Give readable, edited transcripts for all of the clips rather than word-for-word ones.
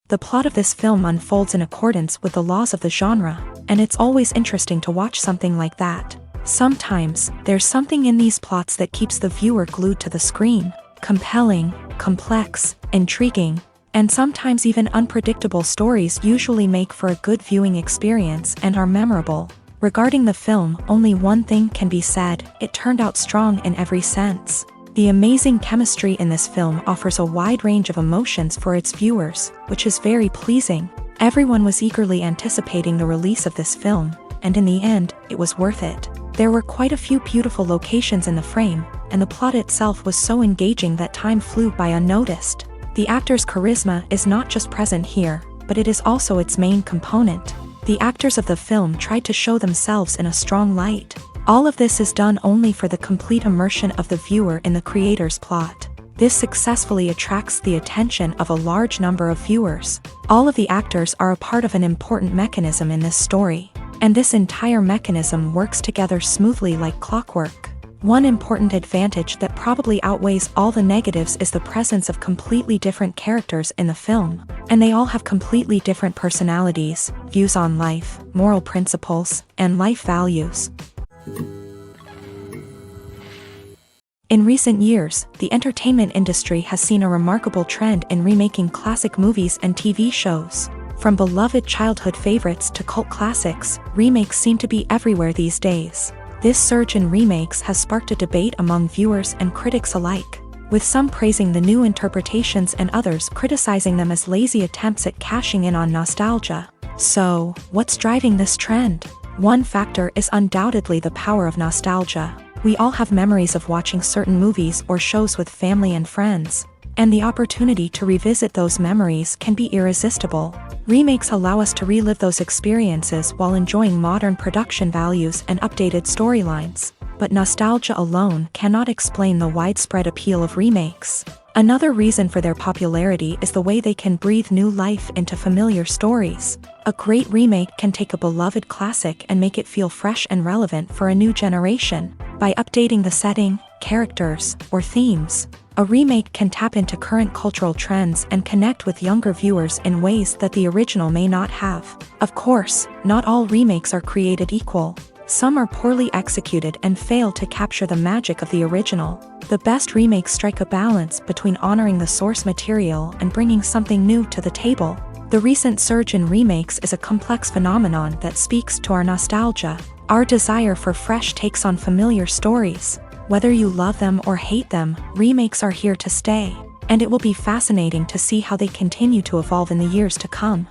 The plot of this film unfolds in accordance with the laws of the genre, and it's always interesting to watch something like that. Sometimes, there's something in these plots that keeps the viewer glued to the screen. Compelling, complex, intriguing, and sometimes even unpredictable stories usually make for a good viewing experience and are memorable. Regarding the film, only one thing can be said: it turned out strong in every sense. The amazing chemistry in this film offers a wide range of emotions for its viewers, which is very pleasing. Everyone was eagerly anticipating the release of this film, and in the end, it was worth it. There were quite a few beautiful locations in the frame, and the plot itself was so engaging that time flew by unnoticed. The actor's charisma is not just present here, but it is also its main component. The actors of the film tried to show themselves in a strong light. All of this is done only for the complete immersion of the viewer in the creator's plot. This successfully attracts the attention of a large number of viewers. All of the actors are a part of an important mechanism in this story, and this entire mechanism works together smoothly like clockwork. One important advantage that probably outweighs all the negatives is the presence of completely different characters in the film, and they all have completely different personalities, views on life, moral principles, and life values. In recent years, the entertainment industry has seen a remarkable trend in remaking classic movies and TV shows. From beloved childhood favorites to cult classics, remakes seem to be everywhere these days. This surge in remakes has sparked a debate among viewers and critics alike, with some praising the new interpretations and others criticizing them as lazy attempts at cashing in on nostalgia. So, what's driving this trend? One factor is undoubtedly the power of nostalgia. We all have memories of watching certain movies or shows with family and friends, and the opportunity to revisit those memories can be irresistible. Remakes allow us to relive those experiences while enjoying modern production values and updated storylines. But nostalgia alone cannot explain the widespread appeal of remakes. Another reason for their popularity is the way they can breathe new life into familiar stories. A great remake can take a beloved classic and make it feel fresh and relevant for a new generation. By updating the setting, characters, or themes, a remake can tap into current cultural trends and connect with younger viewers in ways that the original may not have. Of course, not all remakes are created equal. Some are poorly executed and fail to capture the magic of the original. The best remakes strike a balance between honoring the source material and bringing something new to the table. The recent surge in remakes is a complex phenomenon that speaks to our nostalgia, our desire for fresh takes on familiar stories. Whether you love them or hate them, remakes are here to stay, and it will be fascinating to see how they continue to evolve in the years to come.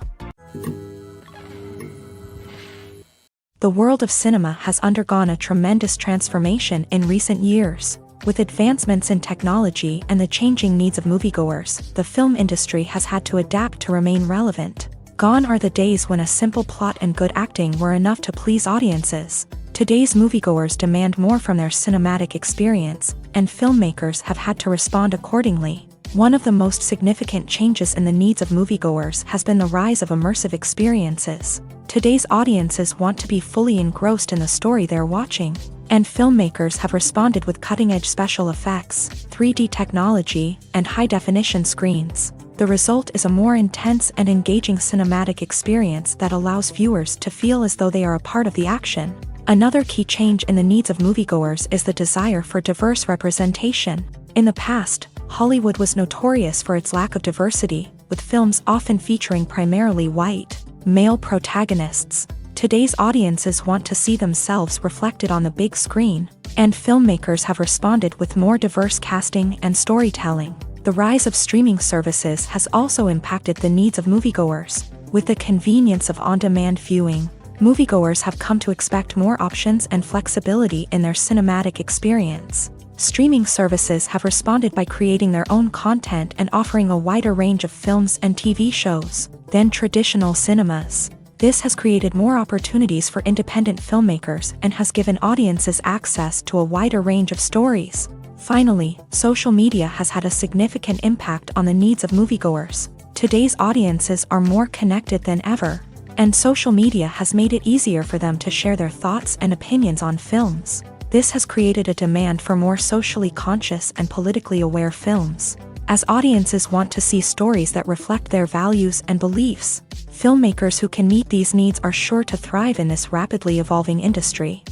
The world of cinema has undergone a tremendous transformation in recent years. With advancements in technology and the changing needs of moviegoers, the film industry has had to adapt to remain relevant. Gone are the days when a simple plot and good acting were enough to please audiences. Today's moviegoers demand more from their cinematic experience, and filmmakers have had to respond accordingly. One of the most significant changes in the needs of moviegoers has been the rise of immersive experiences. Today's audiences want to be fully engrossed in the story they're watching, and filmmakers have responded with cutting-edge special effects, 3D technology, and high-definition screens. The result is a more intense and engaging cinematic experience that allows viewers to feel as though they are a part of the action. Another key change in the needs of moviegoers is the desire for diverse representation. In the past, Hollywood was notorious for its lack of diversity, with films often featuring primarily white, male protagonists. Today's audiences want to see themselves reflected on the big screen, and filmmakers have responded with more diverse casting and storytelling. The rise of streaming services has also impacted the needs of moviegoers. With the convenience of on-demand viewing, moviegoers have come to expect more options and flexibility in their cinematic experience. Streaming services have responded by creating their own content and offering a wider range of films and TV shows than traditional cinemas. This has created more opportunities for independent filmmakers and has given audiences access to a wider range of stories. Finally, social media has had a significant impact on the needs of moviegoers. Today's audiences are more connected than ever, and social media has made it easier for them to share their thoughts and opinions on films. This has created a demand for more socially conscious and politically aware films. as audiences want to see stories that reflect their values and beliefs. Filmmakers who can meet these needs are sure to thrive in this rapidly evolving industry.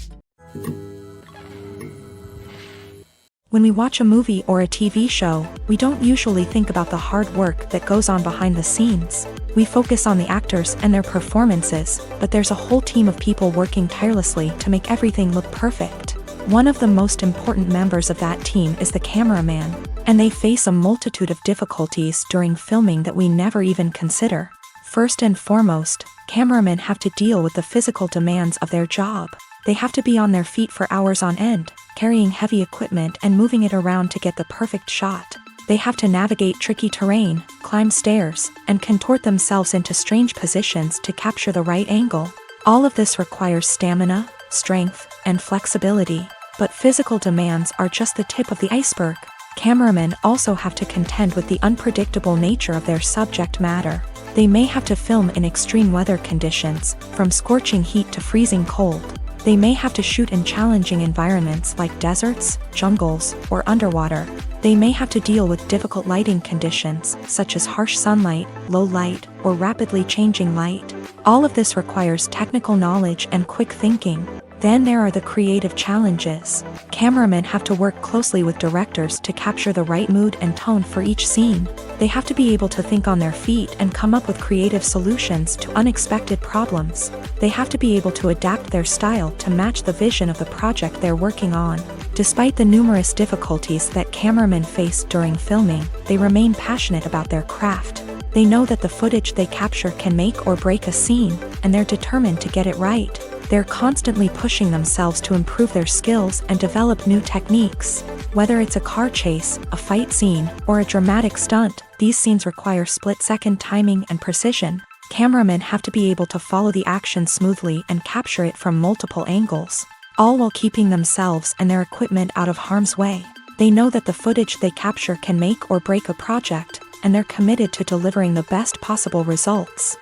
When we watch a movie or a TV show, we don't usually think about the hard work that goes on behind the scenes. We focus on the actors and their performances, but there's a whole team of people working tirelessly to make everything look perfect. One of the most important members of that team is the cameraman, and they face a multitude of difficulties during filming that we never even consider. First and foremost, cameramen have to deal with the physical demands of their job. They have to be on their feet for hours on end, carrying heavy equipment and moving it around to get the perfect shot. They have to navigate tricky terrain, climb stairs, and contort themselves into strange positions to capture the right angle. All of this requires stamina, strength, and flexibility. But physical demands are just the tip of the iceberg. Cameramen also have to contend with the unpredictable nature of their subject matter. They may have to film in extreme weather conditions, from scorching heat to freezing cold. They may have to shoot in challenging environments like deserts, jungles, or underwater. They may have to deal with difficult lighting conditions, such as harsh sunlight, low light, or rapidly changing light. All of this requires technical knowledge and quick thinking. Then there are the creative challenges. Cameramen have to work closely with directors to capture the right mood and tone for each scene. They have to be able to think on their feet and come up with creative solutions to unexpected problems. They have to be able to adapt their style to match the vision of the project they're working on. Despite the numerous difficulties that cameramen face during filming, they remain passionate about their craft. They know that the footage they capture can make or break a scene, and they're determined to get it right. They're constantly pushing themselves to improve their skills and develop new techniques. Whether it's a car chase, a fight scene, or a dramatic stunt, these scenes require split-second timing and precision. Cameramen have to be able to follow the action smoothly and capture it from multiple angles, all while keeping themselves and their equipment out of harm's way. They know that the footage they capture can make or break a project, and they're committed to delivering the best possible results.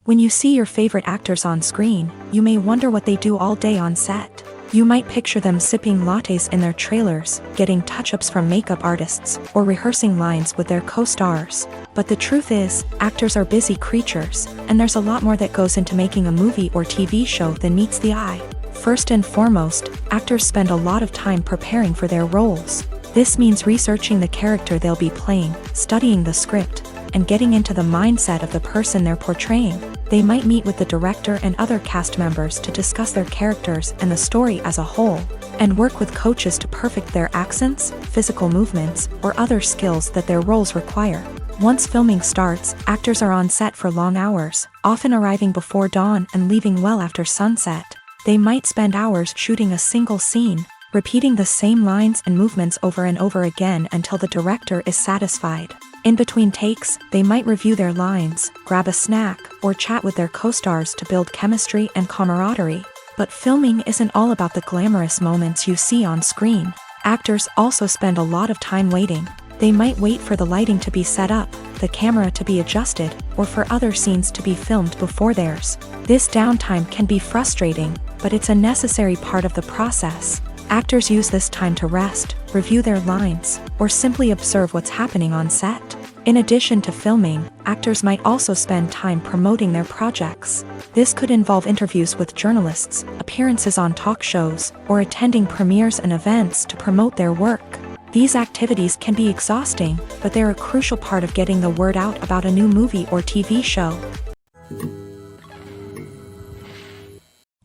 When you see your favorite actors on screen, you may wonder what they do all day on set. You might picture them sipping lattes in their trailers, getting touch-ups from makeup artists, or rehearsing lines with their co-stars. But the truth is, actors are busy creatures, and there's a lot more that goes into making a movie or TV show than meets the eye. First and foremost, actors spend a lot of time preparing for their roles. This means researching the character they'll be playing, studying the script, and getting into the mindset of the person they're portraying. They might meet with the director and other cast members to discuss their characters and the story as a whole, and work with coaches to perfect their accents, physical movements, or other skills that their roles require. Once filming starts, actors are on set for long hours, often arriving before dawn and leaving well after sunset. They might spend hours shooting a single scene, repeating the same lines and movements over and over again until the director is satisfied. In between takes, they might review their lines, grab a snack, or chat with their co-stars to build chemistry and camaraderie. But filming isn't all about the glamorous moments you see on screen. Actors also spend a lot of time waiting. They might wait for the lighting to be set up, the camera to be adjusted, or for other scenes to be filmed before theirs. This downtime can be frustrating, but it's a necessary part of the process. Actors use this time to rest, review their lines, or simply observe what's happening on set. In addition to filming, actors might also spend time promoting their projects. This could involve interviews with journalists, appearances on talk shows, or attending premieres and events to promote their work. These activities can be exhausting, but they're a crucial part of getting the word out about a new movie or TV show.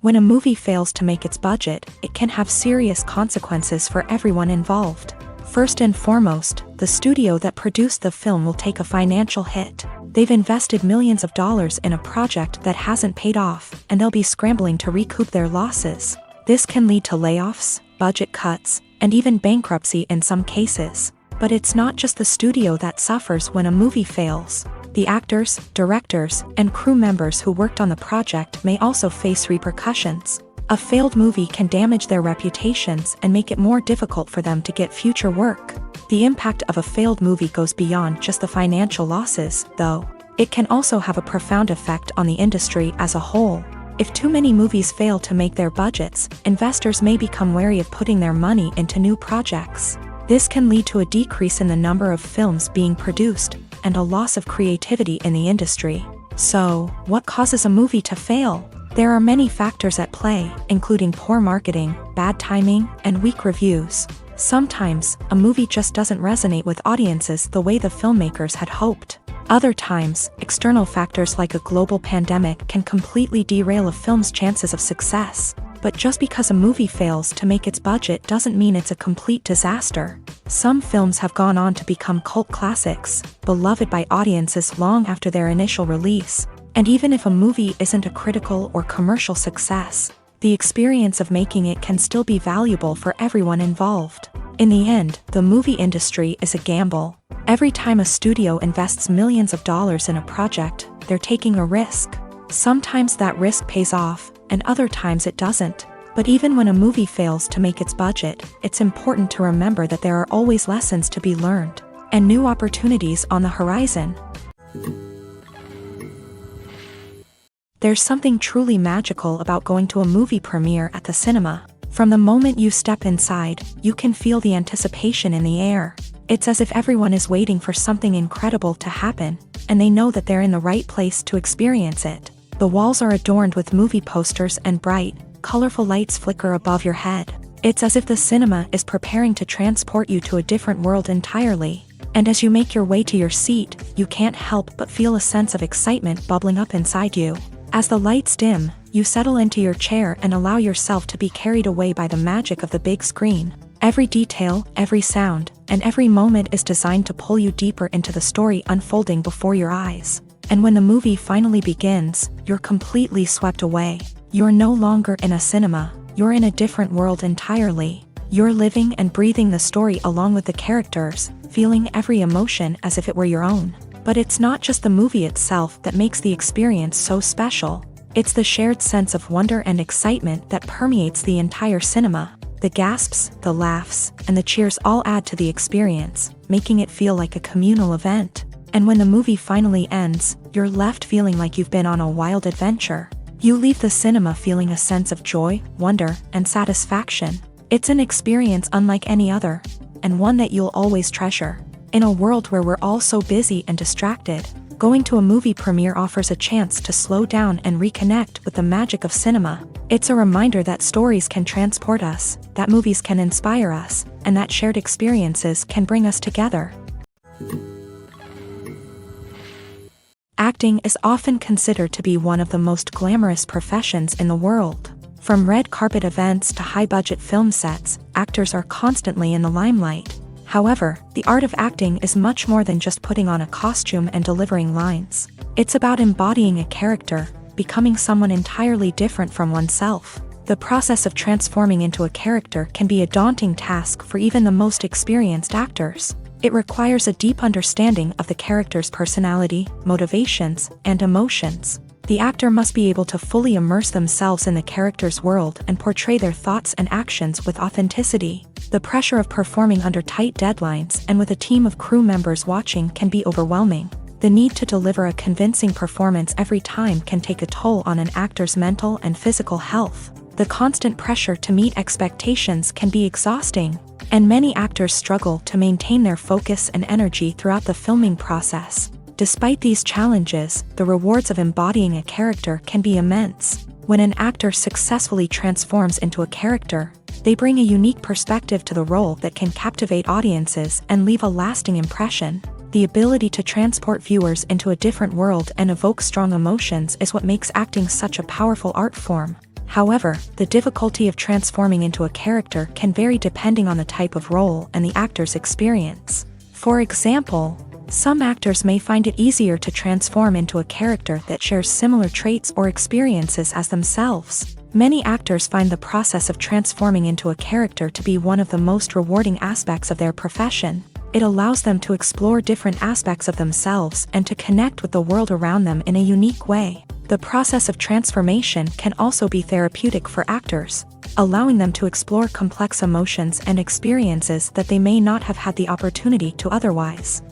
When a movie fails to make its budget, it can have serious consequences for everyone involved. First and foremost, the studio that produced the film will take a financial hit. They've invested millions of dollars in a project that hasn't paid off, and they'll be scrambling to recoup their losses. This can lead to layoffs, budget cuts, and even bankruptcy in some cases. But it's not just the studio that suffers when a movie fails. The actors, directors, and crew members who worked on the project may also face repercussions. A failed movie can damage their reputations and make it more difficult for them to get future work. The impact of a failed movie goes beyond just the financial losses, though. It can also have a profound effect on the industry as a whole. If too many movies fail to make their budgets, investors may become wary of putting their money into new projects. This can lead to a decrease in the number of films being produced, and a loss of creativity in the industry. So, what causes a movie to fail? There are many factors at play, including poor marketing, bad timing, and weak reviews. Sometimes, a movie just doesn't resonate with audiences the way the filmmakers had hoped. Other times, external factors like a global pandemic can completely derail a film's chances of success. But just because a movie fails to make its budget doesn't mean it's a complete disaster. Some films have gone on to become cult classics, beloved by audiences long after their initial release. And even if a movie isn't a critical or commercial success, the experience of making it can still be valuable for everyone involved. In the end, the movie industry is a gamble. Every time a studio invests millions of dollars in a project, they're taking a risk. Sometimes that risk pays off, and other times it doesn't. But even when a movie fails to make its budget, it's important to remember that there are always lessons to be learned, and new opportunities on the horizon. There's something truly magical about going to a movie premiere at the cinema. From the moment you step inside, you can feel the anticipation in the air. It's as if everyone is waiting for something incredible to happen, and they know that they're in the right place to experience it. The walls are adorned with movie posters and bright, colorful lights flicker above your head. It's as if the cinema is preparing to transport you to a different world entirely. And as you make your way to your seat, you can't help but feel a sense of excitement bubbling up inside you. As the lights dim, you settle into your chair and allow yourself to be carried away by the magic of the big screen. Every detail, every sound, and every moment is designed to pull you deeper into the story unfolding before your eyes. And when the movie finally begins, you're completely swept away. You're no longer in a cinema, you're in a different world entirely. You're living and breathing the story along with the characters, feeling every emotion as if it were your own. But it's not just the movie itself that makes the experience so special. It's the shared sense of wonder and excitement that permeates the entire cinema. The gasps, the laughs, and the cheers all add to the experience, making it feel like a communal event. And when the movie finally ends, you're left feeling like you've been on a wild adventure. You leave the cinema feeling a sense of joy, wonder, and satisfaction. It's an experience unlike any other, and one that you'll always treasure. In a world where we're all so busy and distracted, going to a movie premiere offers a chance to slow down and reconnect with the magic of cinema. It's a reminder that stories can transport us, that movies can inspire us, and that shared experiences can bring us together. Acting is often considered to be one of the most glamorous professions in the world. From red carpet events to high-budget film sets, actors are constantly in the limelight. However, the art of acting is much more than just putting on a costume and delivering lines. It's about embodying a character, becoming someone entirely different from oneself. The process of transforming into a character can be a daunting task for even the most experienced actors. It requires a deep understanding of the character's personality, motivations, and emotions. The actor must be able to fully immerse themselves in the character's world and portray their thoughts and actions with authenticity. The pressure of performing under tight deadlines and with a team of crew members watching can be overwhelming. The need to deliver a convincing performance every time can take a toll on an actor's mental and physical health. The constant pressure to meet expectations can be exhausting, and many actors struggle to maintain their focus and energy throughout the filming process. Despite these challenges, the rewards of embodying a character can be immense. When an actor successfully transforms into a character, they bring a unique perspective to the role that can captivate audiences and leave a lasting impression. The ability to transport viewers into a different world and evoke strong emotions is what makes acting such a powerful art form. However, the difficulty of transforming into a character can vary depending on the type of role and the actor's experience. For example, some actors may find it easier to transform into a character that shares similar traits or experiences as themselves. Many actors find the process of transforming into a character to be one of the most rewarding aspects of their profession. It allows them to explore different aspects of themselves and to connect with the world around them in a unique way. The process of transformation can also be therapeutic for actors, allowing them to explore complex emotions and experiences that they may not have had the opportunity to otherwise.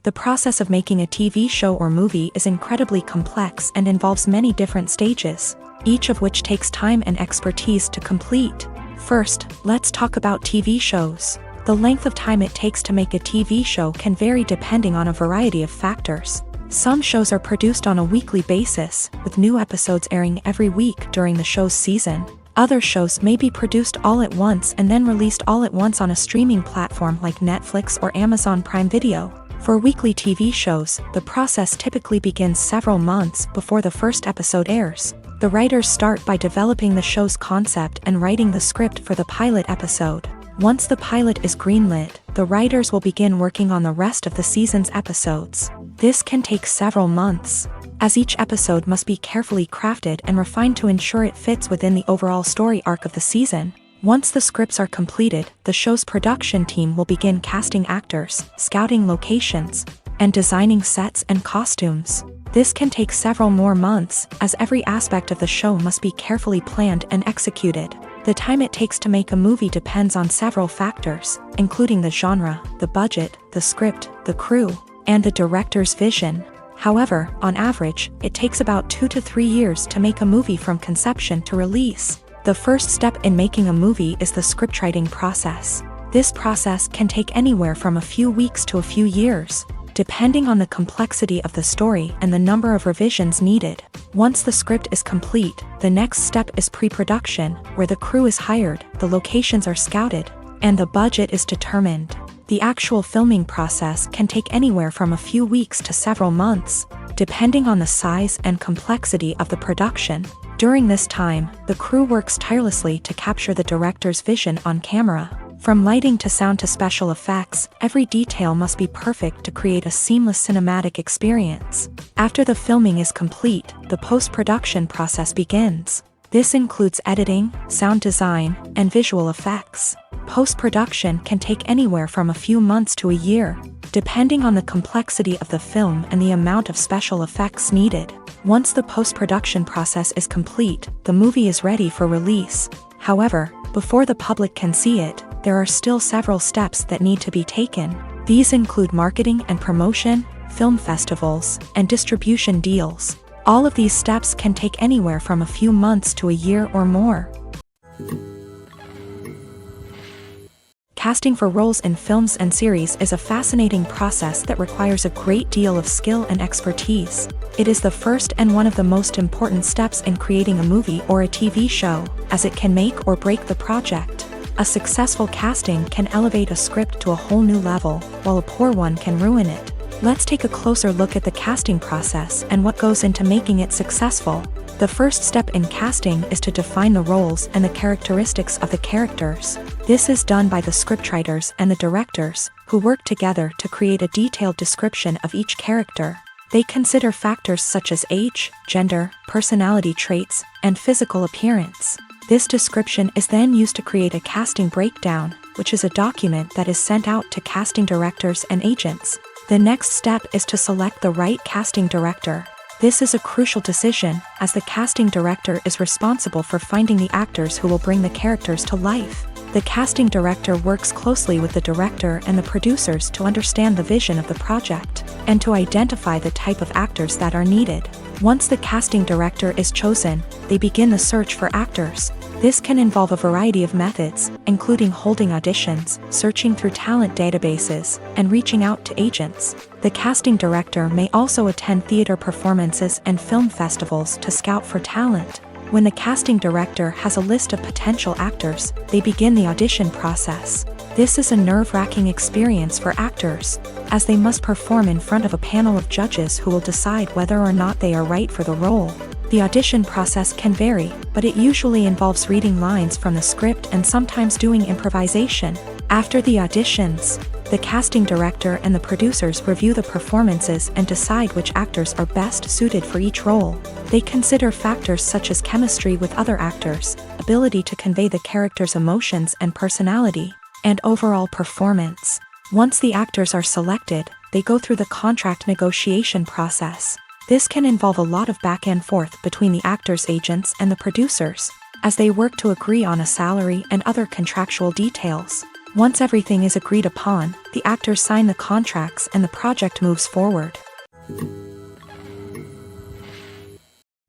The process of making a TV show or movie is incredibly complex and involves many different stages, each of which takes time and expertise to complete. First, let's talk about TV shows. The length of time it takes to make a TV show can vary depending on a variety of factors. Some shows are produced on a weekly basis, with new episodes airing every week during the show's season. Other shows may be produced all at once and then released all at once on a streaming platform like Netflix or Amazon Prime Video. For weekly TV shows, the process typically begins several months before the first episode airs. The writers start by developing the show's concept and writing the script for the pilot episode. Once the pilot is greenlit, the writers will begin working on the rest of the season's episodes. This can take several months, as each episode must be carefully crafted and refined to ensure it fits within the overall story arc of the season. Once the scripts are completed, the show's production team will begin casting actors, scouting locations, and designing sets and costumes. This can take several more months, as every aspect of the show must be carefully planned and executed. The time it takes to make a movie depends on several factors, including the genre, the budget, the script, the crew, and the director's vision. However, on average, it takes about 2 to 3 years to make a movie from conception to release. The first step in making a movie is the scriptwriting process. This process can take anywhere from a few weeks to a few years, depending on the complexity of the story and the number of revisions needed. Once the script is complete, the next step is pre-production, where the crew is hired, the locations are scouted, and the budget is determined. The actual filming process can take anywhere from a few weeks to several months, depending on the size and complexity of the production. During this time, the crew works tirelessly to capture the director's vision on camera. From lighting to sound to special effects, every detail must be perfect to create a seamless cinematic experience. After the filming is complete, the post-production process begins. This includes editing, sound design, and visual effects. Post-production can take anywhere from a few months to a year, depending on the complexity of the film and the amount of special effects needed. Once the post-production process is complete, the movie is ready for release. However, before the public can see it, there are still several steps that need to be taken. These include marketing and promotion, film festivals, and distribution deals. All of these steps can take anywhere from a few months to a year or more. Casting for roles in films and series is a fascinating process that requires a great deal of skill and expertise. It is the first and one of the most important steps in creating a movie or a TV show, as it can make or break the project. A successful casting can elevate a script to a whole new level, while a poor one can ruin it. Let's take a closer look at the casting process and what goes into making it successful. The first step in casting is to define the roles and the characteristics of the characters. This is done by the scriptwriters and the directors, who work together to create a detailed description of each character. They consider factors such as age, gender, personality traits, and physical appearance. This description is then used to create a casting breakdown, which is a document that is sent out to casting directors and agents. The next step is to select the right casting director. This is a crucial decision, as the casting director is responsible for finding the actors who will bring the characters to life. The casting director works closely with the director and the producers to understand the vision of the project, and to identify the type of actors that are needed. Once the casting director is chosen, they begin the search for actors. This can involve a variety of methods, including holding auditions, searching through talent databases, and reaching out to agents. The casting director may also attend theater performances and film festivals to scout for talent. When the casting director has a list of potential actors, they begin the audition process. This is a nerve-wracking experience for actors, as they must perform in front of a panel of judges who will decide whether or not they are right for the role. The audition process can vary, but it usually involves reading lines from the script and sometimes doing improvisation. After the auditions, the casting director and the producers review the performances and decide which actors are best suited for each role. They consider factors such as chemistry with other actors, ability to convey the character's emotions and personality, and overall performance. Once the actors are selected, they go through the contract negotiation process. This can involve a lot of back and forth between the actors' agents and the producers, as they work to agree on a salary and other contractual details. Once everything is agreed upon, the actors sign the contracts and the project moves forward.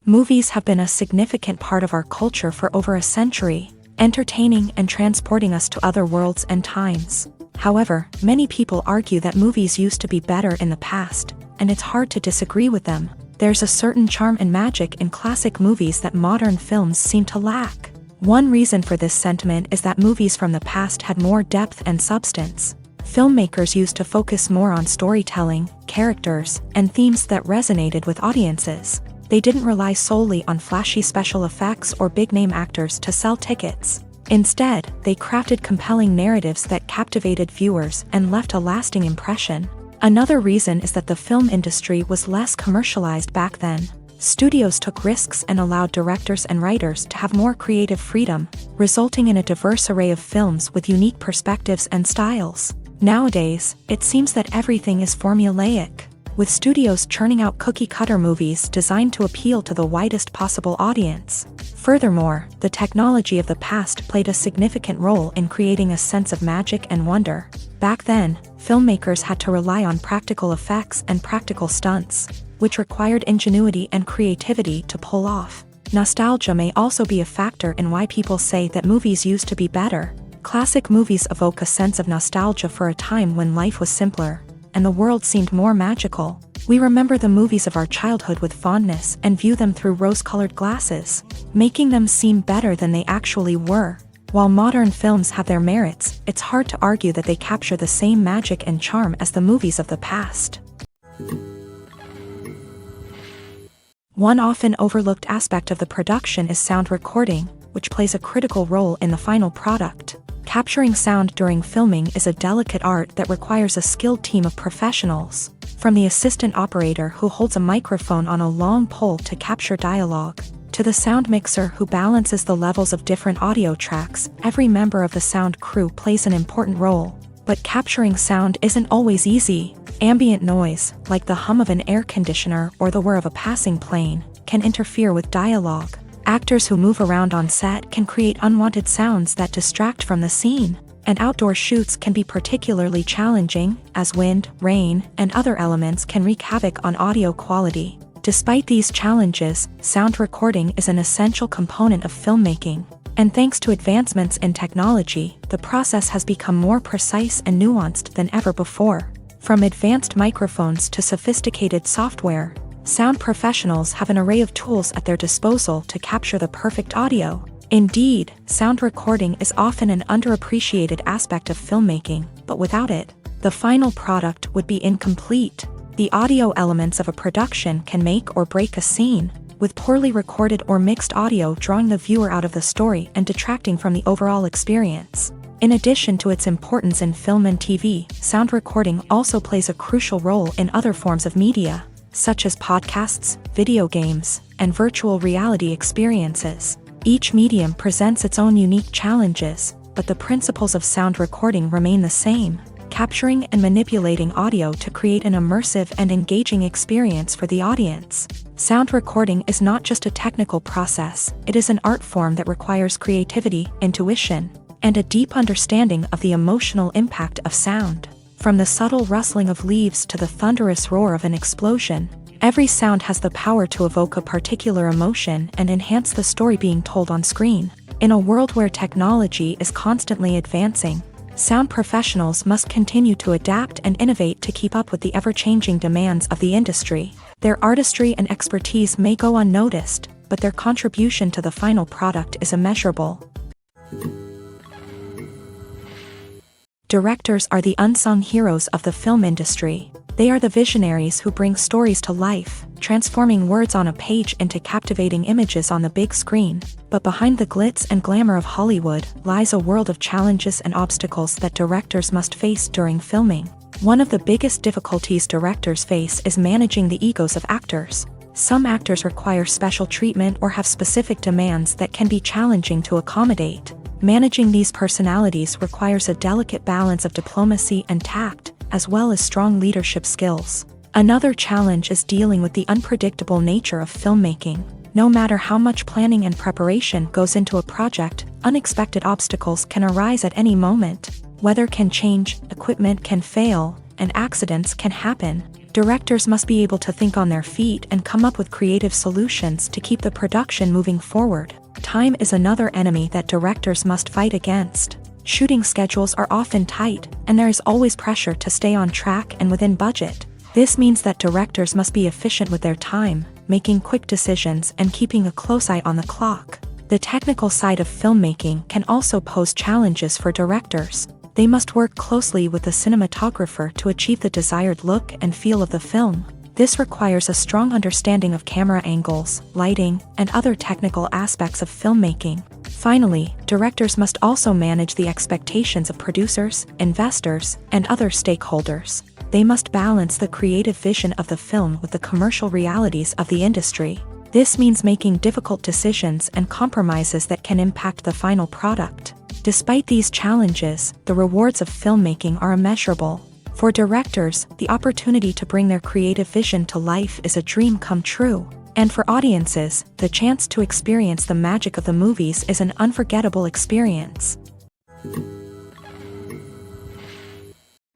Movies have been a significant part of our culture for over a century, entertaining and transporting us to other worlds and times. However, many people argue that movies used to be better in the past, and it's hard to disagree with them. There's a certain charm and magic in classic movies that modern films seem to lack. One reason for this sentiment is that movies from the past had more depth and substance. Filmmakers used to focus more on storytelling, characters, and themes that resonated with audiences. They didn't rely solely on flashy special effects or big-name actors to sell tickets. Instead, they crafted compelling narratives that captivated viewers and left a lasting impression. Another reason is that the film industry was less commercialized back then. Studios took risks and allowed directors and writers to have more creative freedom, resulting in a diverse array of films with unique perspectives and styles. Nowadays, it seems that everything is formulaic, with studios churning out cookie-cutter movies designed to appeal to the widest possible audience. Furthermore, the technology of the past played a significant role in creating a sense of magic and wonder. Back then, filmmakers had to rely on practical effects and practical stunts, which required ingenuity and creativity to pull off. Nostalgia may also be a factor in why people say that movies used to be better. Classic movies evoke a sense of nostalgia for a time when life was simpler, and the world seemed more magical. We remember the movies of our childhood with fondness and view them through rose-colored glasses, making them seem better than they actually were. While modern films have their merits, it's hard to argue that they capture the same magic and charm as the movies of the past. One often overlooked aspect of the production is sound recording, which plays a critical role in the final product. Capturing sound during filming is a delicate art that requires a skilled team of professionals. From the assistant operator who holds a microphone on a long pole to capture dialogue, to the sound mixer who balances the levels of different audio tracks, every member of the sound crew plays an important role. But capturing sound isn't always easy. Ambient noise, like the hum of an air conditioner or the whir of a passing plane, can interfere with dialogue. Actors who move around on set can create unwanted sounds that distract from the scene. And outdoor shoots can be particularly challenging, as wind, rain, and other elements can wreak havoc on audio quality. Despite these challenges, sound recording is an essential component of filmmaking. And thanks to advancements in technology, the process has become more precise and nuanced than ever before. From advanced microphones to sophisticated software, sound professionals have an array of tools at their disposal to capture the perfect audio. Indeed, sound recording is often an underappreciated aspect of filmmaking, but without it, the final product would be incomplete. The audio elements of a production can make or break a scene, with poorly recorded or mixed audio drawing the viewer out of the story and detracting from the overall experience. In addition to its importance in film and TV, sound recording also plays a crucial role in other forms of media, such as podcasts, video games, and virtual reality experiences. Each medium presents its own unique challenges, but the principles of sound recording remain the same, capturing and manipulating audio to create an immersive and engaging experience for the audience. Sound recording is not just a technical process, it is an art form that requires creativity, intuition, and a deep understanding of the emotional impact of sound. From the subtle rustling of leaves to the thunderous roar of an explosion, every sound has the power to evoke a particular emotion and enhance the story being told on screen. In a world where technology is constantly advancing, sound professionals must continue to adapt and innovate to keep up with the ever-changing demands of the industry. Their artistry and expertise may go unnoticed, but their contribution to the final product is immeasurable. Directors are the unsung heroes of the film industry. They are the visionaries who bring stories to life, transforming words on a page into captivating images on the big screen. But behind the glitz and glamour of Hollywood lies a world of challenges and obstacles that directors must face during filming. One of the biggest difficulties directors face is managing the egos of actors. Some actors require special treatment or have specific demands that can be challenging to accommodate. Managing these personalities requires a delicate balance of diplomacy and tact, as well as strong leadership skills. Another challenge is dealing with the unpredictable nature of filmmaking. No matter how much planning and preparation goes into a project, unexpected obstacles can arise at any moment. Weather can change, equipment can fail, and accidents can happen. Directors must be able to think on their feet and come up with creative solutions to keep the production moving forward. Time is another enemy that directors must fight against. Shooting schedules are often tight, and there is always pressure to stay on track and within budget. This means that directors must be efficient with their time, making quick decisions and keeping a close eye on the clock. The technical side of filmmaking can also pose challenges for directors. They must work closely with the cinematographer to achieve the desired look and feel of the film. This requires a strong understanding of camera angles, lighting, and other technical aspects of filmmaking. Finally, directors must also manage the expectations of producers, investors, and other stakeholders. They must balance the creative vision of the film with the commercial realities of the industry. This means making difficult decisions and compromises that can impact the final product. Despite these challenges, the rewards of filmmaking are immeasurable. For directors, the opportunity to bring their creative vision to life is a dream come true. And for audiences, the chance to experience the magic of the movies is an unforgettable experience.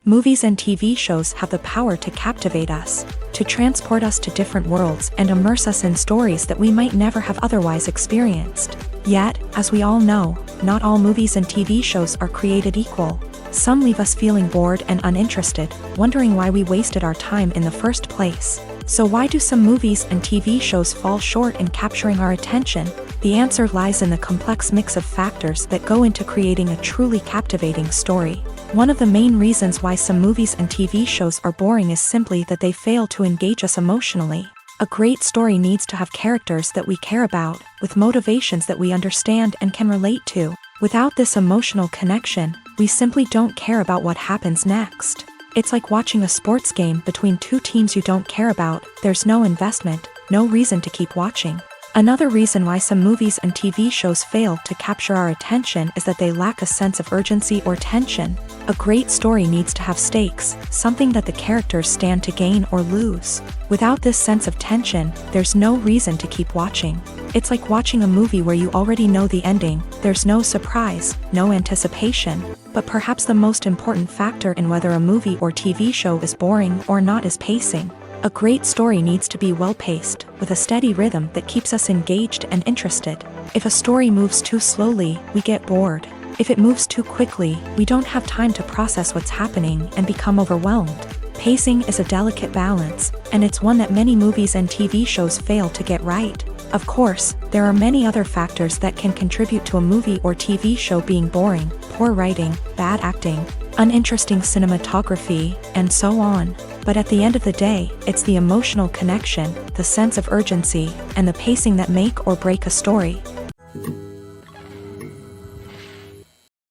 Movies and TV shows have the power to captivate us, to transport us to different worlds and immerse us in stories that we might never have otherwise experienced. Yet, as we all know, not all movies and TV shows are created equal. Some leave us feeling bored and uninterested, wondering why we wasted our time in the first place. So why do some movies and TV shows fall short in capturing our attention? The answer lies in the complex mix of factors that go into creating a truly captivating story. One of the main reasons why some movies and TV shows are boring is simply that they fail to engage us emotionally. A great story needs to have characters that we care about, with motivations that we understand and can relate to. Without this emotional connection, we simply don't care about what happens next. It's like watching a sports game between two teams you don't care about. There's no investment, no reason to keep watching. Another reason why some movies and TV shows fail to capture our attention is that they lack a sense of urgency or tension. A great story needs to have stakes, something that the characters stand to gain or lose. Without this sense of tension, there's no reason to keep watching. It's like watching a movie where you already know the ending. There's no surprise, no anticipation. But perhaps the most important factor in whether a movie or TV show is boring or not is pacing. A great story needs to be well-paced, with a steady rhythm that keeps us engaged and interested. If a story moves too slowly, we get bored. If it moves too quickly, we don't have time to process what's happening and become overwhelmed. Pacing is a delicate balance, and it's one that many movies and TV shows fail to get right. Of course, there are many other factors that can contribute to a movie or TV show being boring: poor writing, bad acting, uninteresting cinematography, and so on. But at the end of the day, it's the emotional connection, the sense of urgency, and the pacing that make or break a story.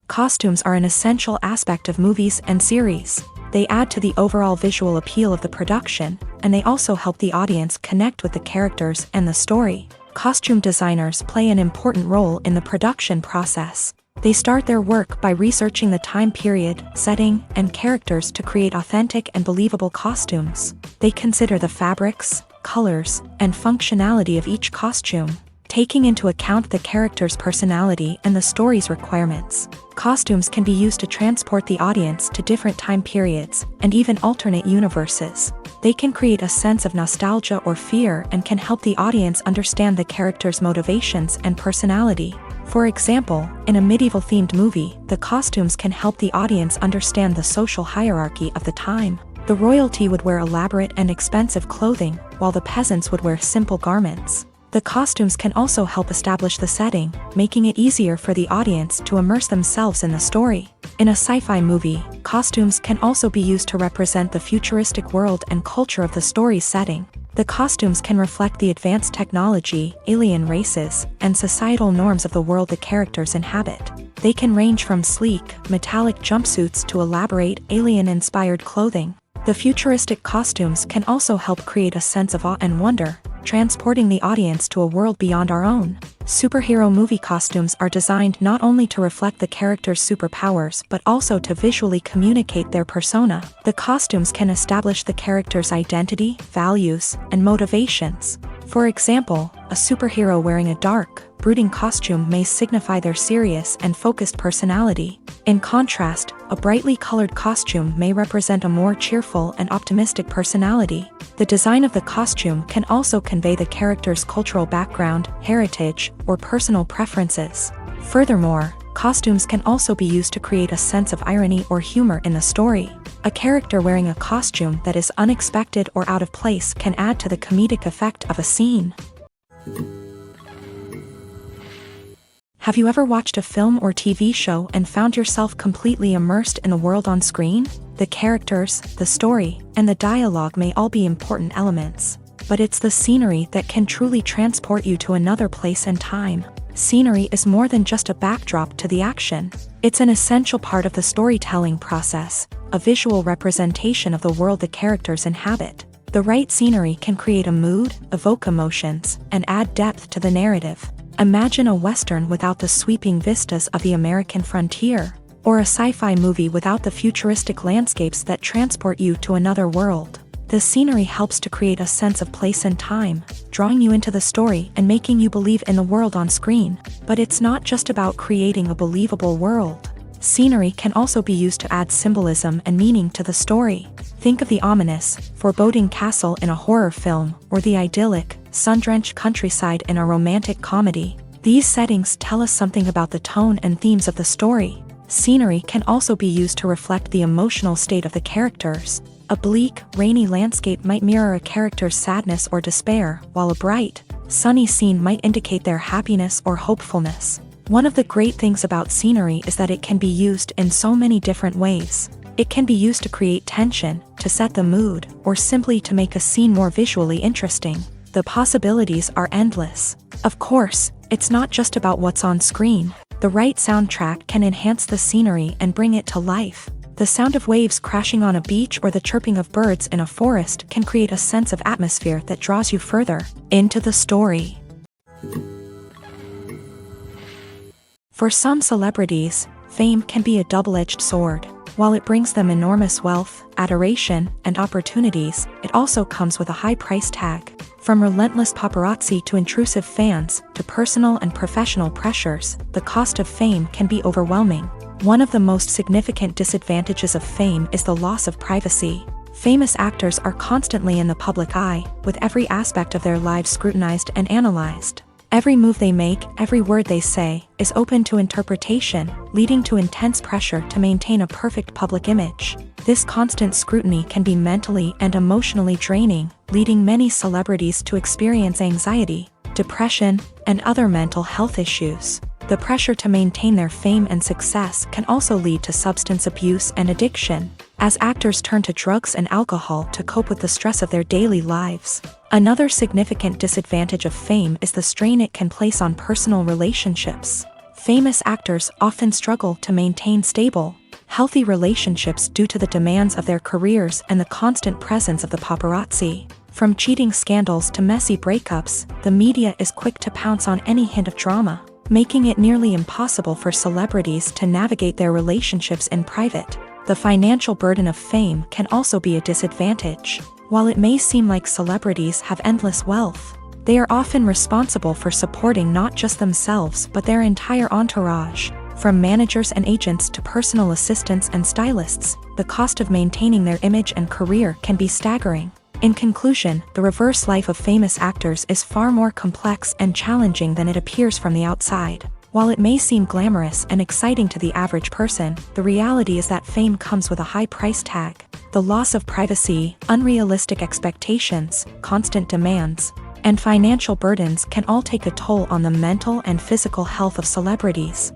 Costumes are an essential aspect of movies and series. They add to the overall visual appeal of the production, and they also help the audience connect with the characters and the story. Costume designers play an important role in the production process. They start their work by researching the time period, setting, and characters to create authentic and believable costumes. They consider the fabrics, colors, and functionality of each costume, taking into account the character's personality and the story's requirements. Costumes can be used to transport the audience to different time periods, and even alternate universes. They can create a sense of nostalgia or fear and can help the audience understand the character's motivations and personality. For example, in a medieval-themed movie, the costumes can help the audience understand the social hierarchy of the time. The royalty would wear elaborate and expensive clothing, while the peasants would wear simple garments. The costumes can also help establish the setting, making it easier for the audience to immerse themselves in the story. In a sci-fi movie, costumes can also be used to represent the futuristic world and culture of the story's setting. The costumes can reflect the advanced technology, alien races, and societal norms of the world the characters inhabit. They can range from sleek, metallic jumpsuits to elaborate, alien-inspired clothing. The futuristic costumes can also help create a sense of awe and wonder, transporting the audience to a world beyond our own. Superhero movie costumes are designed not only to reflect the character's superpowers but also to visually communicate their persona. The costumes can establish the character's identity, values, and motivations. For example, a superhero wearing a dark, brooding costume may signify their serious and focused personality. In contrast, a brightly colored costume may represent a more cheerful and optimistic personality. The design of the costume can also convey the character's cultural background, heritage, or personal preferences. Furthermore, costumes can also be used to create a sense of irony or humor in the story. A character wearing a costume that is unexpected or out of place can add to the comedic effect of a scene. Have you ever watched a film or TV show and found yourself completely immersed in the world on screen? The characters, the story, and the dialogue may all be important elements, but it's the scenery that can truly transport you to another place and time. Scenery is more than just a backdrop to the action. It's an essential part of the storytelling process, a visual representation of the world the characters inhabit. The right scenery can create a mood, evoke emotions, and add depth to the narrative. Imagine a Western without the sweeping vistas of the American frontier, or a sci-fi movie without the futuristic landscapes that transport you to another world. The scenery helps to create a sense of place and time, drawing you into the story and making you believe in the world on screen. But it's not just about creating a believable world. Scenery can also be used to add symbolism and meaning to the story. Think of the ominous, foreboding castle in a horror film, or the idyllic, sun-drenched countryside in a romantic comedy. These settings tell us something about the tone and themes of the story. Scenery can also be used to reflect the emotional state of the characters. A bleak, rainy landscape might mirror a character's sadness or despair, while a bright, sunny scene might indicate their happiness or hopefulness. One of the great things about scenery is that it can be used in so many different ways. It can be used to create tension, to set the mood, or simply to make a scene more visually interesting. The possibilities are endless. Of course, it's not just about what's on screen. The right soundtrack can enhance the scenery and bring it to life. The sound of waves crashing on a beach or the chirping of birds in a forest can create a sense of atmosphere that draws you further into the story. For some celebrities, fame can be a double-edged sword. While it brings them enormous wealth, adoration, and opportunities, it also comes with a high price tag. From relentless paparazzi to intrusive fans, to personal and professional pressures, the cost of fame can be overwhelming. One of the most significant disadvantages of fame is the loss of privacy. Famous actors are constantly in the public eye, with every aspect of their lives scrutinized and analyzed. Every move they make, every word they say, is open to interpretation, leading to intense pressure to maintain a perfect public image. This constant scrutiny can be mentally and emotionally draining, leading many celebrities to experience anxiety, depression, and other mental health issues. The pressure to maintain their fame and success can also lead to substance abuse and addiction, as actors turn to drugs and alcohol to cope with the stress of their daily lives. Another significant disadvantage of fame is the strain it can place on personal relationships. Famous actors often struggle to maintain stable, healthy relationships due to the demands of their careers and the constant presence of the paparazzi. From cheating scandals to messy breakups, the media is quick to pounce on any hint of drama, making it nearly impossible for celebrities to navigate their relationships in private. The financial burden of fame can also be a disadvantage. While it may seem like celebrities have endless wealth, they are often responsible for supporting not just themselves but their entire entourage. From managers and agents to personal assistants and stylists, the cost of maintaining their image and career can be staggering. In conclusion, the reverse life of famous actors is far more complex and challenging than it appears from the outside. While it may seem glamorous and exciting to the average person, the reality is that fame comes with a high price tag. The loss of privacy, unrealistic expectations, constant demands, and financial burdens can all take a toll on the mental and physical health of celebrities.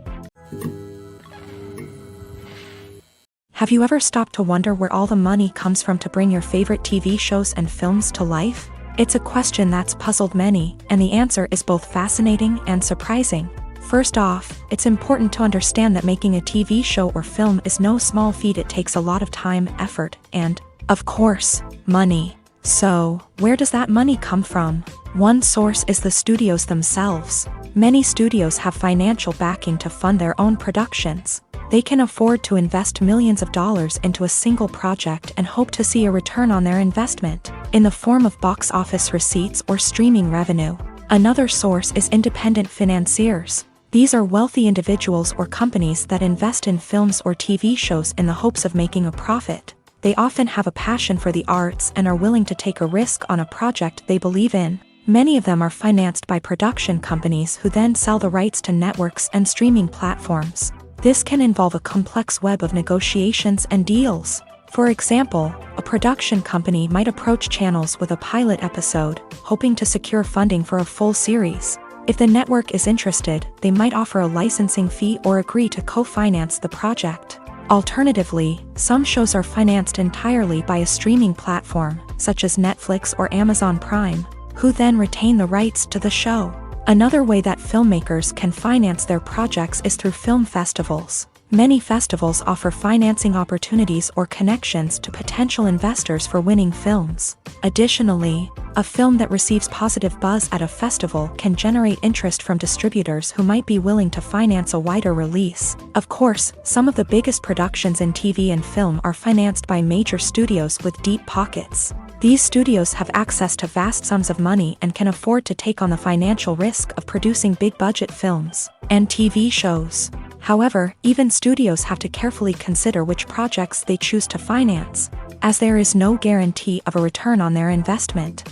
Have you ever stopped to wonder where all the money comes from to bring your favorite TV shows and films to life? It's a question that's puzzled many, and the answer is both fascinating and surprising. First off, it's important to understand that making a TV show or film is no small feat. It takes a lot of time, effort, and, of course, money. So, where does that money come from? One source is the studios themselves. Many studios have financial backing to fund their own productions. They can afford to invest millions of dollars into a single project and hope to see a return on their investment, in the form of box office receipts or streaming revenue. Another source is independent financiers. These are wealthy individuals or companies that invest in films or TV shows in the hopes of making a profit. They often have a passion for the arts and are willing to take a risk on a project they believe in. Many of them are financed by production companies who then sell the rights to networks and streaming platforms. This can involve a complex web of negotiations and deals. For example, a production company might approach channels with a pilot episode, hoping to secure funding for a full series. If the network is interested, they might offer a licensing fee or agree to co-finance the project. Alternatively, some shows are financed entirely by a streaming platform, such as Netflix or Amazon Prime, who then retain the rights to the show. Another way that filmmakers can finance their projects is through film festivals. Many festivals offer financing opportunities or connections to potential investors for winning films. Additionally, a film that receives positive buzz at a festival can generate interest from distributors who might be willing to finance a wider release. Of course, some of the biggest productions in TV and film are financed by major studios with deep pockets. These studios have access to vast sums of money and can afford to take on the financial risk of producing big-budget films and TV shows. However, even studios have to carefully consider which projects they choose to finance, as there is no guarantee of a return on their investment.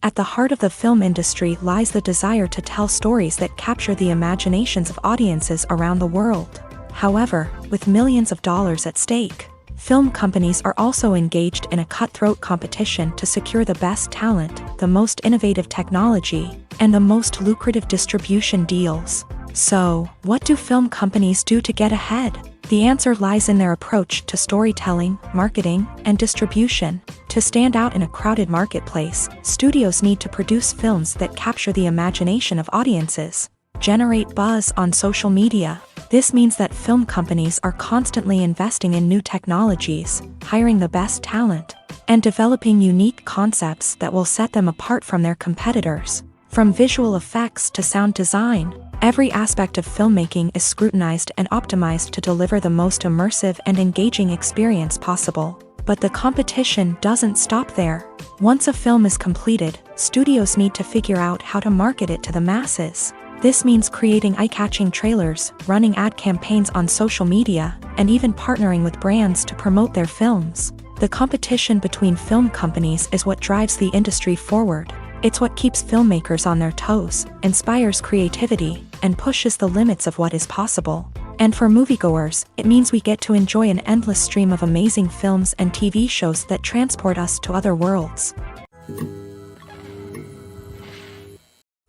At the heart of the film industry lies the desire to tell stories that capture the imaginations of audiences around the world. However, with millions of dollars at stake, film companies are also engaged in a cutthroat competition to secure the best talent, the most innovative technology, and the most lucrative distribution deals. So, what do film companies do to get ahead? The answer lies in their approach to storytelling, marketing, and distribution. To stand out in a crowded marketplace, studios need to produce films that capture the imagination of audiences, generate buzz on social media. This means that film companies are constantly investing in new technologies, hiring the best talent, and developing unique concepts that will set them apart from their competitors. From visual effects to sound design, every aspect of filmmaking is scrutinized and optimized to deliver the most immersive and engaging experience possible. But the competition doesn't stop there. Once a film is completed, studios need to figure out how to market it to the masses. This means creating eye-catching trailers, running ad campaigns on social media, and even partnering with brands to promote their films. The competition between film companies is what drives the industry forward. It's what keeps filmmakers on their toes, inspires creativity, and pushes the limits of what is possible. And for moviegoers, it means we get to enjoy an endless stream of amazing films and TV shows that transport us to other worlds.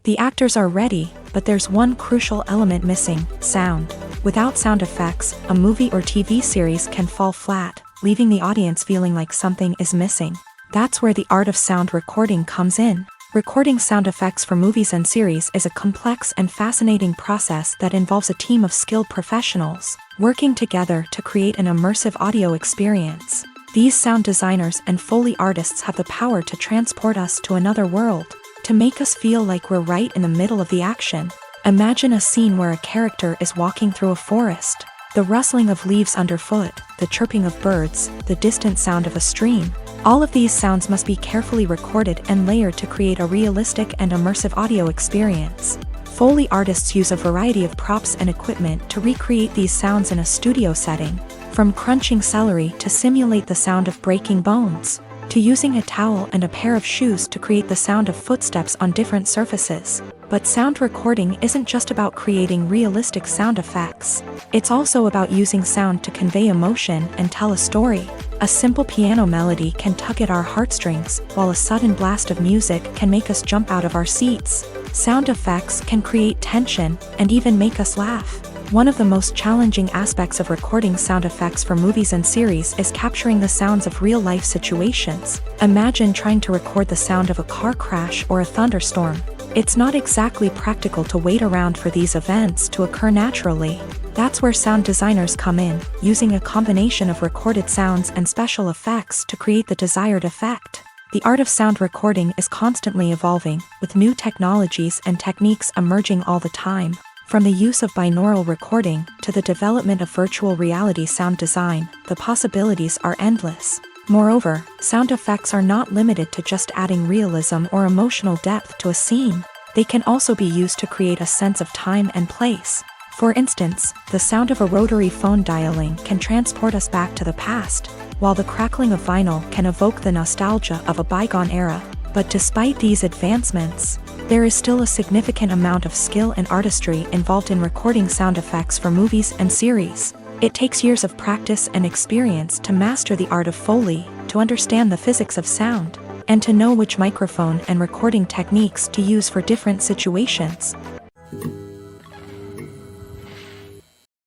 The actors are ready, but there's one crucial element missing: sound. Without sound effects, a movie or TV series can fall flat, leaving the audience feeling like something is missing. That's where the art of sound recording comes in. Recording sound effects for movies and series is a complex and fascinating process that involves a team of skilled professionals working together to create an immersive audio experience. These sound designers and Foley artists have the power to transport us to another world, to make us feel like we're right in the middle of the action. Imagine a scene where a character is walking through a forest. The rustling of leaves underfoot, the chirping of birds, the distant sound of a stream. All of these sounds must be carefully recorded and layered to create a realistic and immersive audio experience. Foley artists use a variety of props and equipment to recreate these sounds in a studio setting, from crunching celery to simulate the sound of breaking bones, to using a towel and a pair of shoes to create the sound of footsteps on different surfaces. But sound recording isn't just about creating realistic sound effects. It's also about using sound to convey emotion and tell a story. A simple piano melody can tug at our heartstrings, while a sudden blast of music can make us jump out of our seats. Sound effects can create tension and even make us laugh. One of the most challenging aspects of recording sound effects for movies and series is capturing the sounds of real-life situations. Imagine trying to record the sound of a car crash or a thunderstorm. It's not exactly practical to wait around for these events to occur naturally. That's where sound designers come in, using a combination of recorded sounds and special effects to create the desired effect. The art of sound recording is constantly evolving, with new technologies and techniques emerging all the time. From the use of binaural recording to the development of virtual reality sound design, the possibilities are endless. Moreover, sound effects are not limited to just adding realism or emotional depth to a scene. They can also be used to create a sense of time and place. For instance, the sound of a rotary phone dialing can transport us back to the past, while the crackling of vinyl can evoke the nostalgia of a bygone era. But despite these advancements, there is still a significant amount of skill and artistry involved in recording sound effects for movies and series. It takes years of practice and experience to master the art of Foley, to understand the physics of sound, and to know which microphone and recording techniques to use for different situations.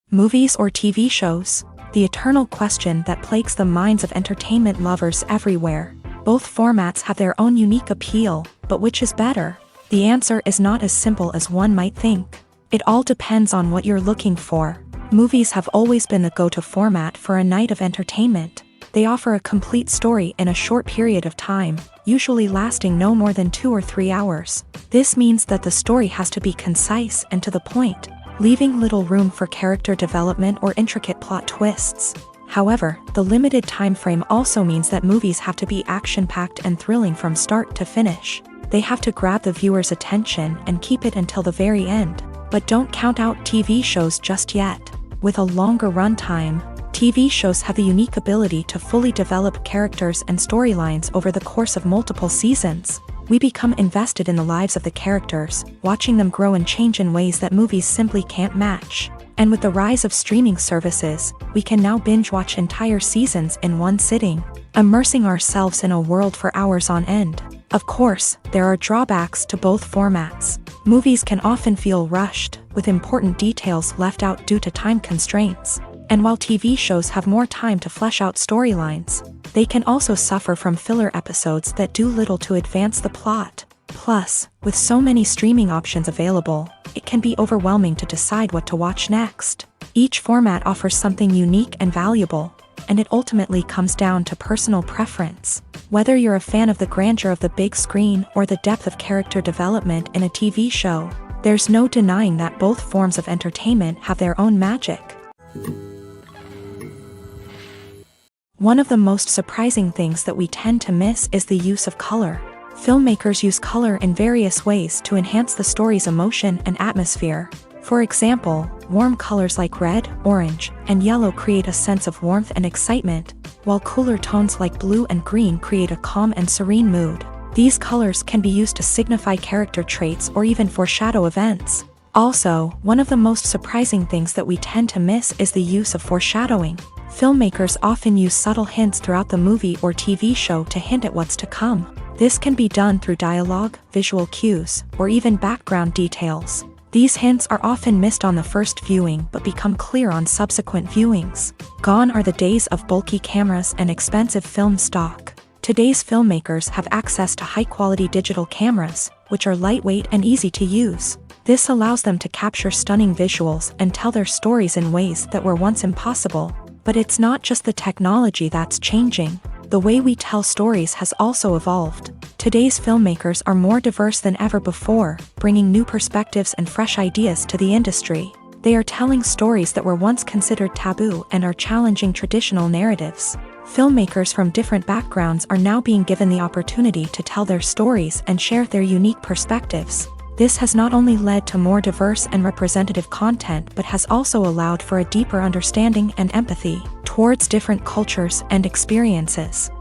Movies or TV shows? The eternal question that plagues the minds of entertainment lovers everywhere. Both formats have their own unique appeal, but which is better? The answer is not as simple as one might think. It all depends on what you're looking for. Movies have always been the go-to format for a night of entertainment. They offer a complete story in a short period of time, usually lasting no more than 2 or 3 hours. This means that the story has to be concise and to the point, leaving little room for character development or intricate plot twists. However, the limited time frame also means that movies have to be action-packed and thrilling from start to finish. They have to grab the viewer's attention and keep it until the very end. But don't count out TV shows just yet. With a longer runtime, TV shows have the unique ability to fully develop characters and storylines over the course of multiple seasons. We become invested in the lives of the characters, watching them grow and change in ways that movies simply can't match. And with the rise of streaming services, we can now binge-watch entire seasons in one sitting, immersing ourselves in a world for hours on end. Of course, there are drawbacks to both formats. Movies can often feel rushed, with important details left out due to time constraints. And while TV shows have more time to flesh out storylines, they can also suffer from filler episodes that do little to advance the plot. Plus, with so many streaming options available, it can be overwhelming to decide what to watch next. Each format offers something unique and valuable, and it ultimately comes down to personal preference. Whether you're a fan of the grandeur of the big screen or the depth of character development in a TV show, there's no denying that both forms of entertainment have their own magic. One of the most surprising things that we tend to miss is the use of color. Filmmakers use color in various ways to enhance the story's emotion and atmosphere. For example, warm colors like red, orange, and yellow create a sense of warmth and excitement, while cooler tones like blue and green create a calm and serene mood. These colors can be used to signify character traits or even foreshadow events. Also, one of the most surprising things that we tend to miss is the use of foreshadowing. Filmmakers often use subtle hints throughout the movie or TV show to hint at what's to come. This can be done through dialogue, visual cues, or even background details. These hints are often missed on the first viewing but become clear on subsequent viewings. Gone are the days of bulky cameras and expensive film stock. Today's filmmakers have access to high-quality digital cameras, which are lightweight and easy to use. This allows them to capture stunning visuals and tell their stories in ways that were once impossible. But it's not just the technology that's changing. The way we tell stories has also evolved. Today's filmmakers are more diverse than ever before, bringing new perspectives and fresh ideas to the industry. They are telling stories that were once considered taboo and are challenging traditional narratives. Filmmakers from different backgrounds are now being given the opportunity to tell their stories and share their unique perspectives. This has not only led to more diverse and representative content but has also allowed for a deeper understanding and empathy towards different cultures and experiences.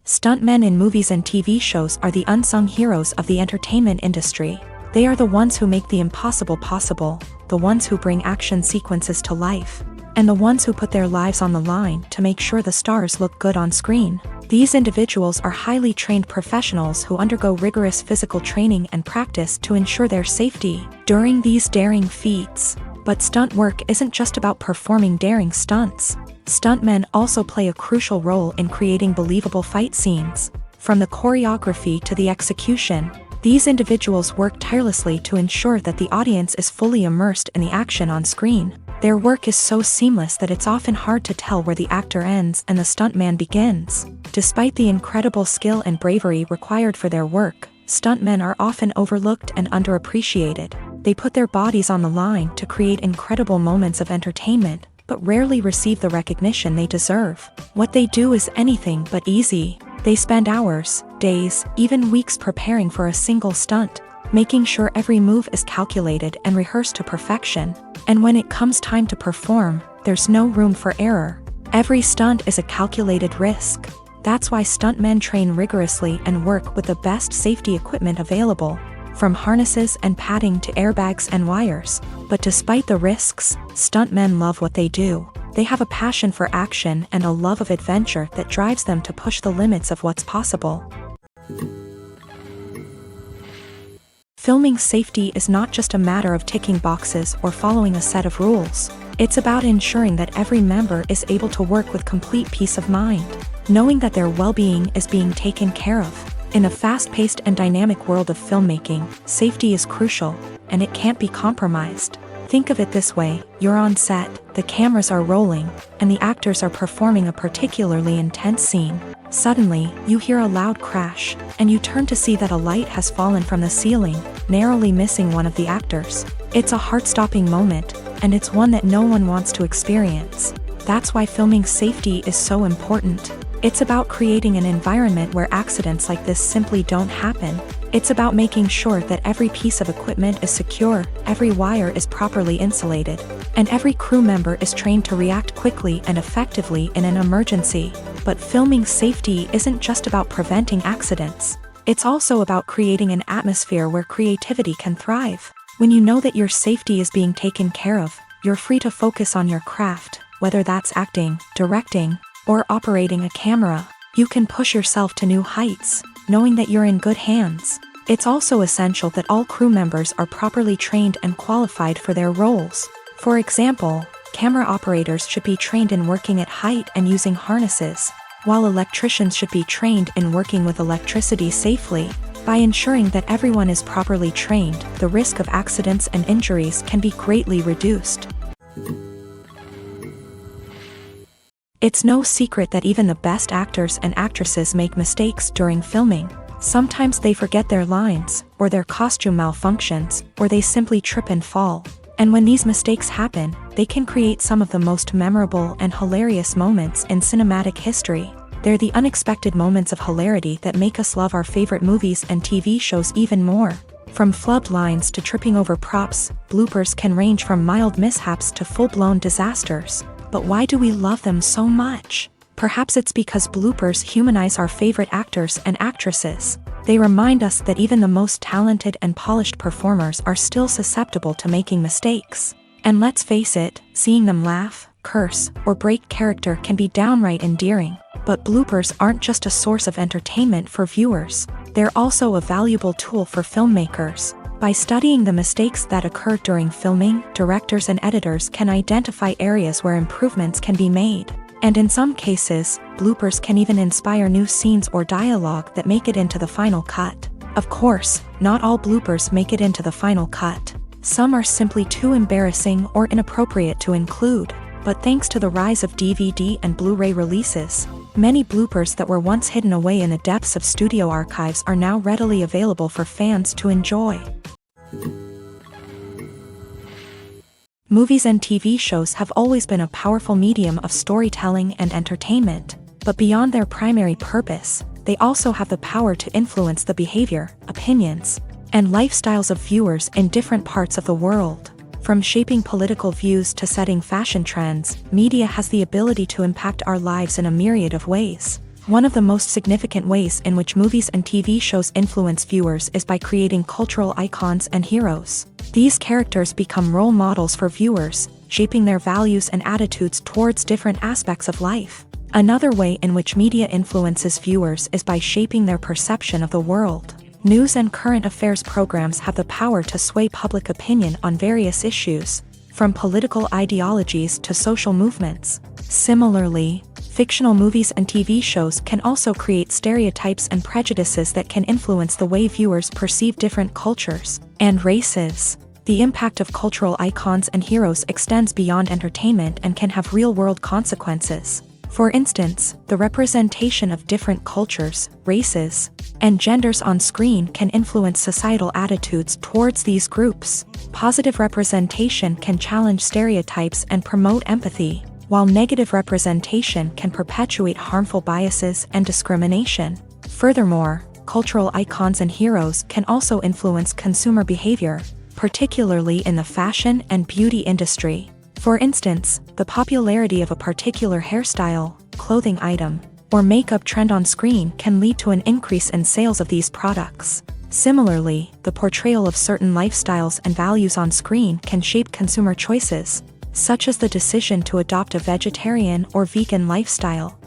Stuntmen in movies and TV shows are the unsung heroes of the entertainment industry. They are the ones who make the impossible possible, the ones who bring action sequences to life, and the ones who put their lives on the line to make sure the stars look good on screen. These individuals are highly trained professionals who undergo rigorous physical training and practice to ensure their safety during these daring feats. But stunt work isn't just about performing daring stunts. Stuntmen also play a crucial role in creating believable fight scenes. From the choreography to the execution, these individuals work tirelessly to ensure that the audience is fully immersed in the action on screen. Their work is so seamless that it's often hard to tell where the actor ends and the stuntman begins. Despite the incredible skill and bravery required for their work, stuntmen are often overlooked and underappreciated. They put their bodies on the line to create incredible moments of entertainment, but but rarely receive the recognition they deserve. What they do is anything but easy. They spend hours, days, even weeks preparing for a single stunt, making sure every move is calculated and rehearsed to perfection. And when it comes time to perform, there's no room for error. Every stunt is a calculated risk. That's why stuntmen train rigorously and work with the best safety equipment available, from harnesses and padding to airbags and wires. But despite the risks, stuntmen love what they do. They have a passion for action and a love of adventure that drives them to push the limits of what's possible. Filming safety is not just a matter of ticking boxes or following a set of rules. It's about ensuring that every member is able to work with complete peace of mind, knowing that their well-being is being taken care of. In a fast-paced and dynamic world of filmmaking, safety is crucial, and it can't be compromised. Think of it this way: you're on set, the cameras are rolling, and the actors are performing a particularly intense scene. Suddenly, you hear a loud crash, and you turn to see that a light has fallen from the ceiling, narrowly missing one of the actors. It's a heart-stopping moment, and it's one that no one wants to experience. That's why filming safety is so important. It's about creating an environment where accidents like this simply don't happen. It's about making sure that every piece of equipment is secure, every wire is properly insulated, and every crew member is trained to react quickly and effectively in an emergency. But filming safety isn't just about preventing accidents. It's also about creating an atmosphere where creativity can thrive. When you know that your safety is being taken care of, you're free to focus on your craft, whether that's acting, directing, or operating a camera. You can push yourself to new heights, knowing that you're in good hands. It's also essential that all crew members are properly trained and qualified for their roles. For example, camera operators should be trained in working at height and using harnesses, while electricians should be trained in working with electricity safely. By ensuring that everyone is properly trained, the risk of accidents and injuries can be greatly reduced. It's no secret that even the best actors and actresses make mistakes during filming. Sometimes they forget their lines, or their costume malfunctions, or they simply trip and fall. And when these mistakes happen, they can create some of the most memorable and hilarious moments in cinematic history. They're the unexpected moments of hilarity that make us love our favorite movies and TV shows even more. From flubbed lines to tripping over props, bloopers can range from mild mishaps to full-blown disasters. But why do we love them so much? Perhaps it's because bloopers humanize our favorite actors and actresses. They remind us that even the most talented and polished performers are still susceptible to making mistakes. And let's face it, seeing them laugh, curse, or break character can be downright endearing. But bloopers aren't just a source of entertainment for viewers. They're also a valuable tool for filmmakers. By studying the mistakes that occur during filming, directors and editors can identify areas where improvements can be made. And in some cases, bloopers can even inspire new scenes or dialogue that make it into the final cut. Of course, not all bloopers make it into the final cut. Some are simply too embarrassing or inappropriate to include. But thanks to the rise of DVD and Blu-ray releases, many bloopers that were once hidden away in the depths of studio archives are now readily available for fans to enjoy. Movies and TV shows have always been a powerful medium of storytelling and entertainment, but beyond their primary purpose, they also have the power to influence the behavior, opinions, and lifestyles of viewers in different parts of the world. From shaping political views to setting fashion trends, media has the ability to impact our lives in a myriad of ways. One of the most significant ways in which movies and TV shows influence viewers is by creating cultural icons and heroes. These characters become role models for viewers, shaping their values and attitudes towards different aspects of life. Another way in which media influences viewers is by shaping their perception of the world. News and current affairs programs have the power to sway public opinion on various issues, from political ideologies to social movements. Similarly, fictional movies and TV shows can also create stereotypes and prejudices that can influence the way viewers perceive different cultures and races. The impact of cultural icons and heroes extends beyond entertainment and can have real-world consequences. For instance, the representation of different cultures, races, and genders on screen can influence societal attitudes towards these groups. Positive representation can challenge stereotypes and promote empathy, while negative representation can perpetuate harmful biases and discrimination. Furthermore, cultural icons and heroes can also influence consumer behavior, particularly in the fashion and beauty industry. For instance, the popularity of a particular hairstyle, clothing item, or makeup trend on screen can lead to an increase in sales of these products. Similarly, the portrayal of certain lifestyles and values on screen can shape consumer choices, such as the decision to adopt a vegetarian or vegan lifestyle.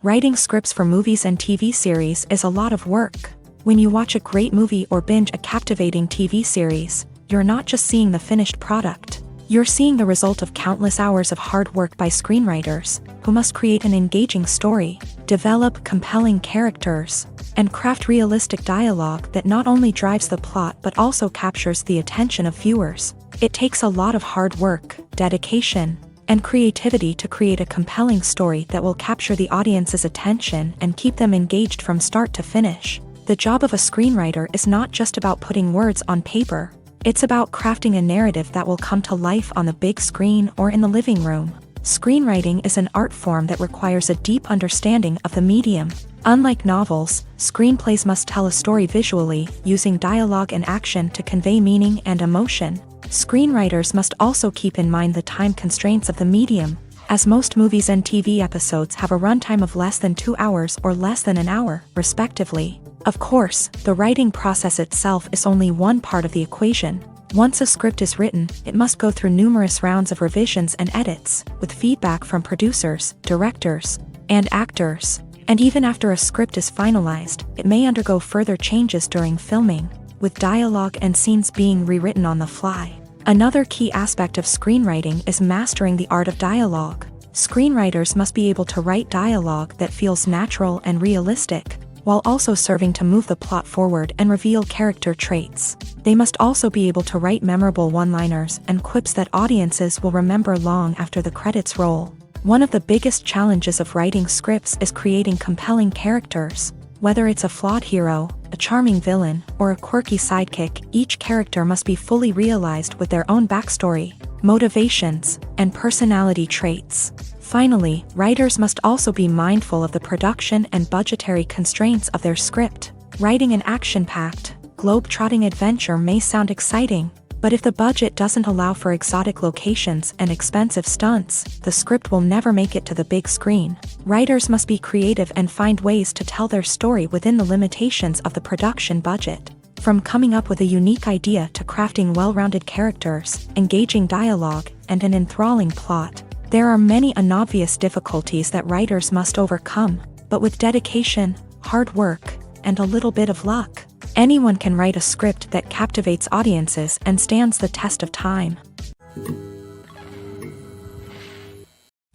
Writing scripts for movies and TV series is a lot of work. When you watch a great movie or binge a captivating TV series, you're not just seeing the finished product. You're seeing the result of countless hours of hard work by screenwriters, who must create an engaging story, develop compelling characters, and craft realistic dialogue that not only drives the plot but also captures the attention of viewers. It takes a lot of hard work, dedication, and creativity to create a compelling story that will capture the audience's attention and keep them engaged from start to finish. The job of a screenwriter is not just about putting words on paper. It's about crafting a narrative that will come to life on the big screen or in the living room. Screenwriting is an art form that requires a deep understanding of the medium. Unlike novels, screenplays must tell a story visually, using dialogue and action to convey meaning and emotion. Screenwriters must also keep in mind the time constraints of the medium, as most movies and TV episodes have a runtime of less than 2 hours or less than an hour, respectively. Of course, the writing process itself is only one part of the equation. Once a script is written, it must go through numerous rounds of revisions and edits, with feedback from producers, directors, and actors. And even after a script is finalized, it may undergo further changes during filming, with dialogue and scenes being rewritten on the fly. Another key aspect of screenwriting is mastering the art of dialogue. Screenwriters must be able to write dialogue that feels natural and realistic, while also serving to move the plot forward and reveal character traits. They must also be able to write memorable one-liners and quips that audiences will remember long after the credits roll. One of the biggest challenges of writing scripts is creating compelling characters. Whether it's a flawed hero, a charming villain, or a quirky sidekick, each character must be fully realized with their own backstory, motivations, and personality traits. Finally, writers must also be mindful of the production and budgetary constraints of their script. Writing an action-packed, globe-trotting adventure may sound exciting, but if the budget doesn't allow for exotic locations and expensive stunts, the script will never make it to the big screen. Writers must be creative and find ways to tell their story within the limitations of the production budget. From coming up with a unique idea to crafting well-rounded characters, engaging dialogue, and an enthralling plot, there are many unobvious difficulties that writers must overcome, but with dedication, hard work, and a little bit of luck, anyone can write a script that captivates audiences and stands the test of time.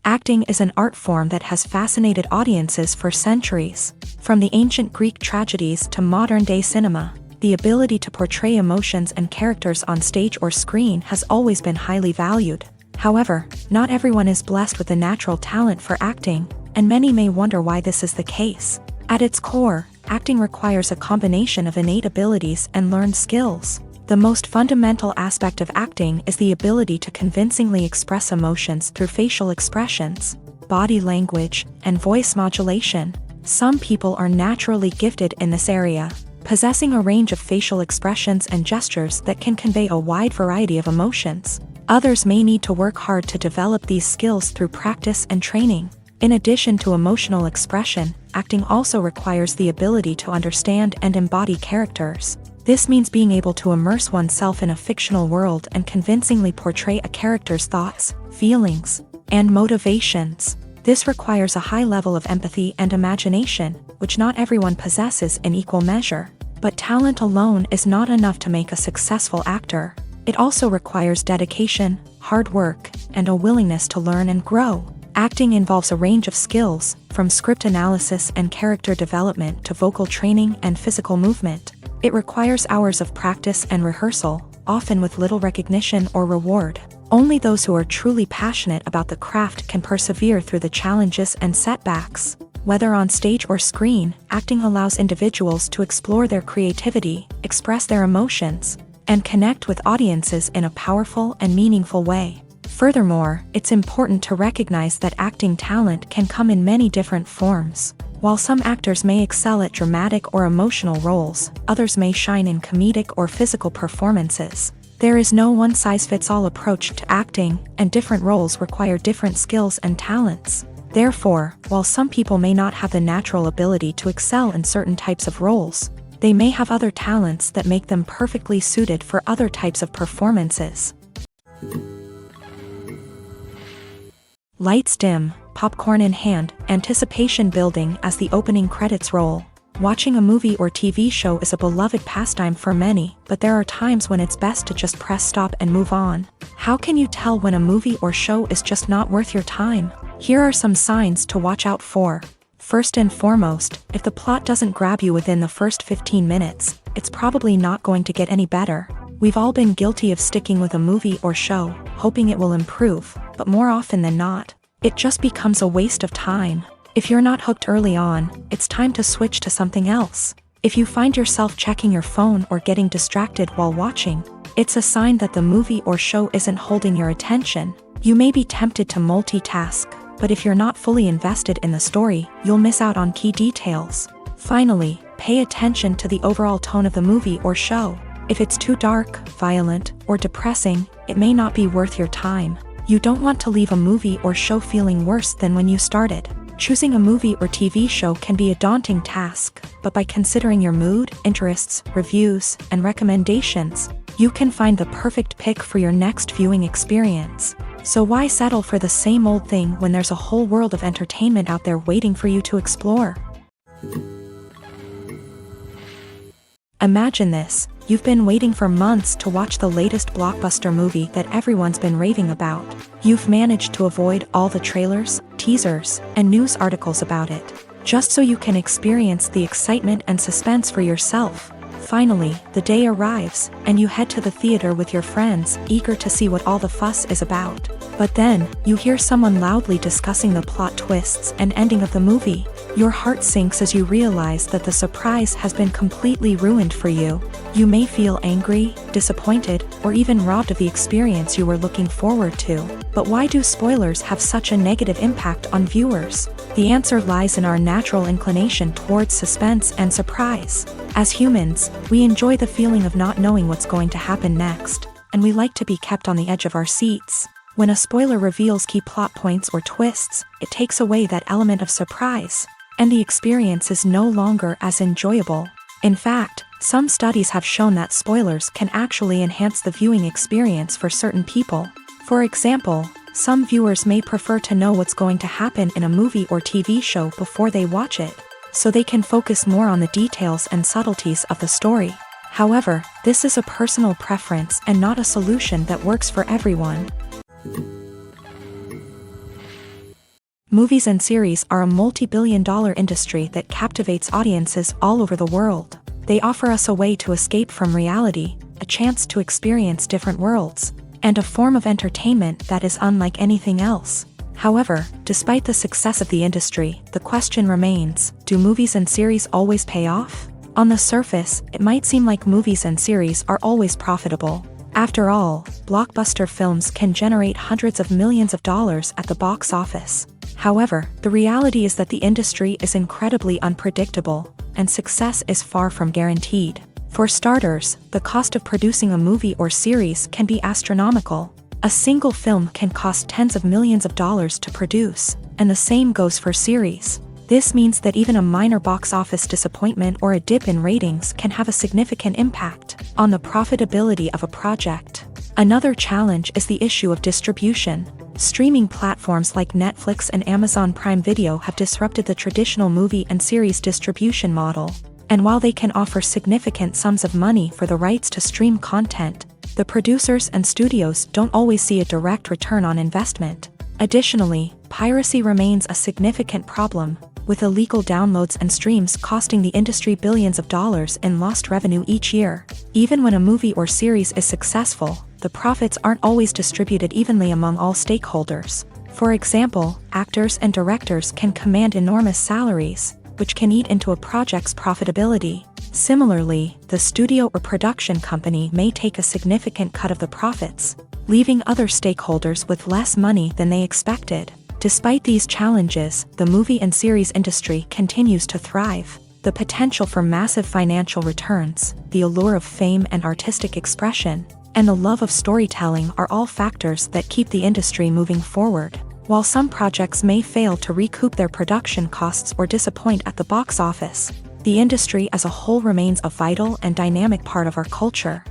Acting is an art form that has fascinated audiences for centuries. From the ancient Greek tragedies to modern-day cinema, the ability to portray emotions and characters on stage or screen has always been highly valued. However, not everyone is blessed with a natural talent for acting, and many may wonder why this is the case. At its core, acting requires a combination of innate abilities and learned skills. The most fundamental aspect of acting is the ability to convincingly express emotions through facial expressions, body language, and voice modulation. Some people are naturally gifted in this area, possessing a range of facial expressions and gestures that can convey a wide variety of emotions. Others may need to work hard to develop these skills through practice and training. In addition to emotional expression, acting also requires the ability to understand and embody characters. This means being able to immerse oneself in a fictional world and convincingly portray a character's thoughts, feelings, and motivations. This requires a high level of empathy and imagination, which not everyone possesses in equal measure. But talent alone is not enough to make a successful actor. It also requires dedication, hard work, and a willingness to learn and grow. Acting involves a range of skills, from script analysis and character development to vocal training and physical movement. It requires hours of practice and rehearsal, often with little recognition or reward. Only those who are truly passionate about the craft can persevere through the challenges and setbacks. Whether on stage or screen, acting allows individuals to explore their creativity, express their emotions, and connect with audiences in a powerful and meaningful way. Furthermore, it's important to recognize that acting talent can come in many different forms. While some actors may excel at dramatic or emotional roles, others may shine in comedic or physical performances. There is no one-size-fits-all approach to acting, and different roles require different skills and talents. Therefore, while some people may not have the natural ability to excel in certain types of roles, they may have other talents that make them perfectly suited for other types of performances. Lights dim, popcorn in hand, anticipation building as the opening credits roll. Watching a movie or TV show is a beloved pastime for many, but there are times when it's best to just press stop and move on. How can you tell when a movie or show is just not worth your time? Here are some signs to watch out for. First and foremost, if the plot doesn't grab you within the first 15 minutes, it's probably not going to get any better. We've all been guilty of sticking with a movie or show, hoping it will improve, but more often than not, it just becomes a waste of time. If you're not hooked early on, it's time to switch to something else. If you find yourself checking your phone or getting distracted while watching, it's a sign that the movie or show isn't holding your attention. You may be tempted to multitask, but if you're not fully invested in the story, you'll miss out on key details. Finally, pay attention to the overall tone of the movie or show. If it's too dark, violent, or depressing, it may not be worth your time. You don't want to leave a movie or show feeling worse than when you started. Choosing a movie or TV show can be a daunting task, but by considering your mood, interests, reviews, and recommendations, you can find the perfect pick for your next viewing experience. So why settle for the same old thing when there's a whole world of entertainment out there waiting for you to explore? Imagine this. You've been waiting for months to watch the latest blockbuster movie that everyone's been raving about. You've managed to avoid all the trailers, teasers, and news articles about it, just so you can experience the excitement and suspense for yourself. Finally, the day arrives, and you head to the theater with your friends, eager to see what all the fuss is about. But then, you hear someone loudly discussing the plot twists and ending of the movie. Your heart sinks as you realize that the surprise has been completely ruined for you. You may feel angry, disappointed, or even robbed of the experience you were looking forward to. But why do spoilers have such a negative impact on viewers? The answer lies in our natural inclination towards suspense and surprise. As humans, we enjoy the feeling of not knowing what's going to happen next, and we like to be kept on the edge of our seats. When a spoiler reveals key plot points or twists, it takes away that element of surprise, and the experience is no longer as enjoyable. In fact, some studies have shown that spoilers can actually enhance the viewing experience for certain people. For example, some viewers may prefer to know what's going to happen in a movie or TV show before they watch it, so they can focus more on the details and subtleties of the story. However, this is a personal preference and not a solution that works for everyone. Movies and series are a multi-billion-dollar industry that captivates audiences all over the world. They offer us a way to escape from reality, a chance to experience different worlds, and a form of entertainment that is unlike anything else. However, despite the success of the industry, the question remains, do movies and series always pay off? On the surface, it might seem like movies and series are always profitable. After all, blockbuster films can generate hundreds of millions of dollars at the box office. However, the reality is that the industry is incredibly unpredictable, and success is far from guaranteed. For starters, the cost of producing a movie or series can be astronomical. A single film can cost tens of millions of dollars to produce, and the same goes for series. This means that even a minor box office disappointment or a dip in ratings can have a significant impact on the profitability of a project. Another challenge is the issue of distribution. Streaming platforms like Netflix and Amazon Prime Video have disrupted the traditional movie and series distribution model. And while they can offer significant sums of money for the rights to stream content, the producers and studios don't always see a direct return on investment. Additionally, piracy remains a significant problem, with illegal downloads and streams costing the industry billions of dollars in lost revenue each year. Even when a movie or series is successful, the profits aren't always distributed evenly among all stakeholders. For example, actors and directors can command enormous salaries, which can eat into a project's profitability. Similarly, the studio or production company may take a significant cut of the profits, leaving other stakeholders with less money than they expected. Despite these challenges, the movie and series industry continues to thrive. The potential for massive financial returns, the allure of fame and artistic expression, and the love of storytelling are all factors that keep the industry moving forward. While some projects may fail to recoup their production costs or disappoint at the box office, the industry as a whole remains a vital and dynamic part of our culture.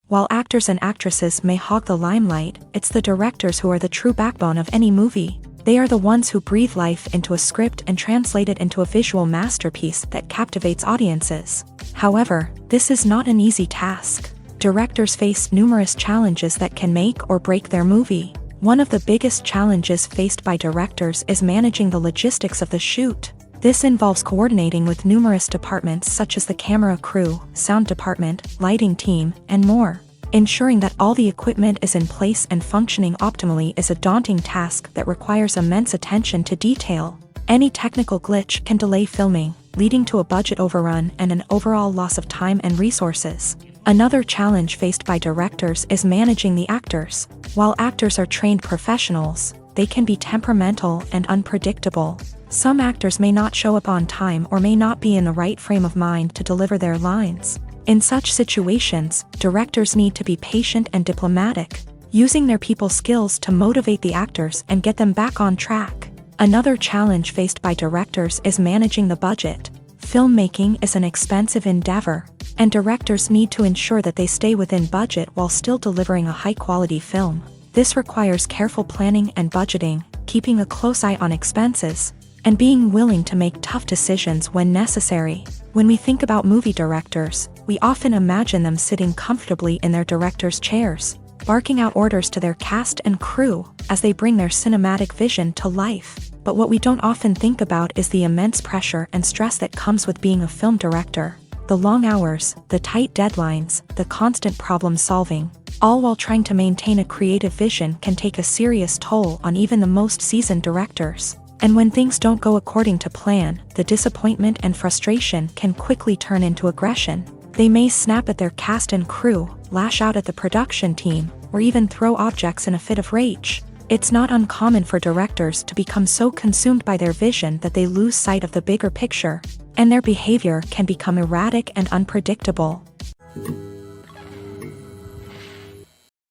While actors and actresses may hog the limelight, it's the directors who are the true backbone of any movie. They are the ones who breathe life into a script and translate it into a visual masterpiece that captivates audiences. However, this is not an easy task. Directors face numerous challenges that can make or break their movie. One of the biggest challenges faced by directors is managing the logistics of the shoot. This involves coordinating with numerous departments such as the camera crew, sound department, lighting team, and more. Ensuring that all the equipment is in place and functioning optimally is a daunting task that requires immense attention to detail. Any technical glitch can delay filming, leading to a budget overrun and an overall loss of time and resources. Another challenge faced by directors is managing the actors. While actors are trained professionals, they can be temperamental and unpredictable. Some actors may not show up on time or may not be in the right frame of mind to deliver their lines. In such situations, directors need to be patient and diplomatic, using their people skills to motivate the actors and get them back on track. Another challenge faced by directors is managing the budget. Filmmaking is an expensive endeavor, and directors need to ensure that they stay within budget while still delivering a high-quality film. This requires careful planning and budgeting, keeping a close eye on expenses, and being willing to make tough decisions when necessary. When we think about movie directors, we often imagine them sitting comfortably in their director's chairs, barking out orders to their cast and crew as they bring their cinematic vision to life. But what we don't often think about is the immense pressure and stress that comes with being a film director. The long hours, the tight deadlines, the constant problem solving, all while trying to maintain a creative vision can take a serious toll on even the most seasoned directors. And when things don't go according to plan, the disappointment and frustration can quickly turn into aggression. They may snap at their cast and crew, lash out at the production team, or even throw objects in a fit of rage. It's not uncommon for directors to become so consumed by their vision that they lose sight of the bigger picture, and their behavior can become erratic and unpredictable.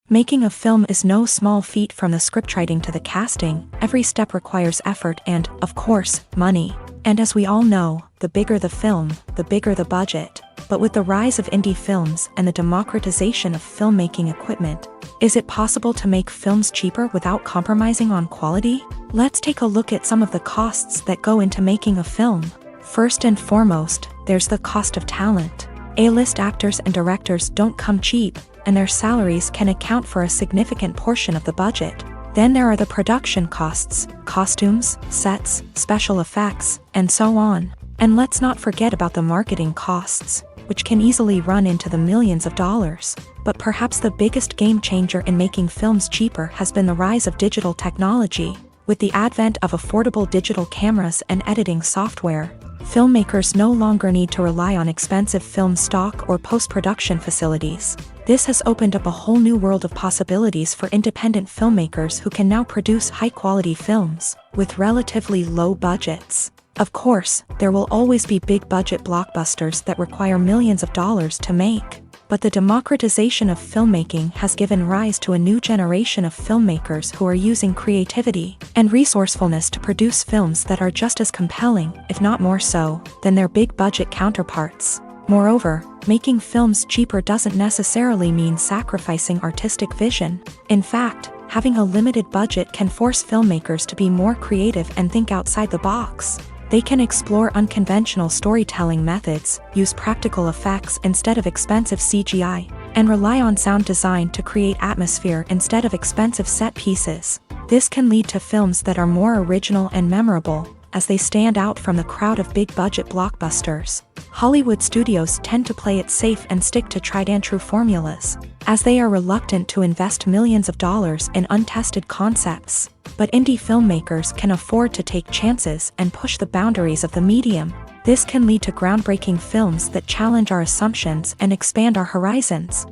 Making a film is no small feat. From the scriptwriting to the casting, every step requires effort and, of course, money. And as we all know, the bigger the film, the bigger the budget. But with the rise of indie films and the democratization of filmmaking equipment, is it possible to make films cheaper without compromising on quality? Let's take a look at some of the costs that go into making a film. First and foremost, there's the cost of talent. A-list actors and directors don't come cheap, and their salaries can account for a significant portion of the budget. Then there are the production costs, costumes, sets, special effects, and so on. And let's not forget about the marketing costs, which can easily run into the millions of dollars. But perhaps the biggest game changer in making films cheaper has been the rise of digital technology. With the advent of affordable digital cameras and editing software, filmmakers no longer need to rely on expensive film stock or post-production facilities. This has opened up a whole new world of possibilities for independent filmmakers who can now produce high-quality films with relatively low budgets. Of course, there will always be big-budget blockbusters that require millions of dollars to make. But the democratization of filmmaking has given rise to a new generation of filmmakers who are using creativity and resourcefulness to produce films that are just as compelling, if not more so, than their big-budget counterparts. Moreover, making films cheaper doesn't necessarily mean sacrificing artistic vision. In fact, having a limited budget can force filmmakers to be more creative and think outside the box. They can explore unconventional storytelling methods, use practical effects instead of expensive CGI, and rely on sound design to create atmosphere instead of expensive set pieces. This can lead to films that are more original and memorable, as they stand out from the crowd of big-budget blockbusters. Hollywood studios tend to play it safe and stick to tried-and-true formulas, as they are reluctant to invest millions of dollars in untested concepts. But indie filmmakers can afford to take chances and push the boundaries of the medium. This can lead to groundbreaking films that challenge our assumptions and expand our horizons.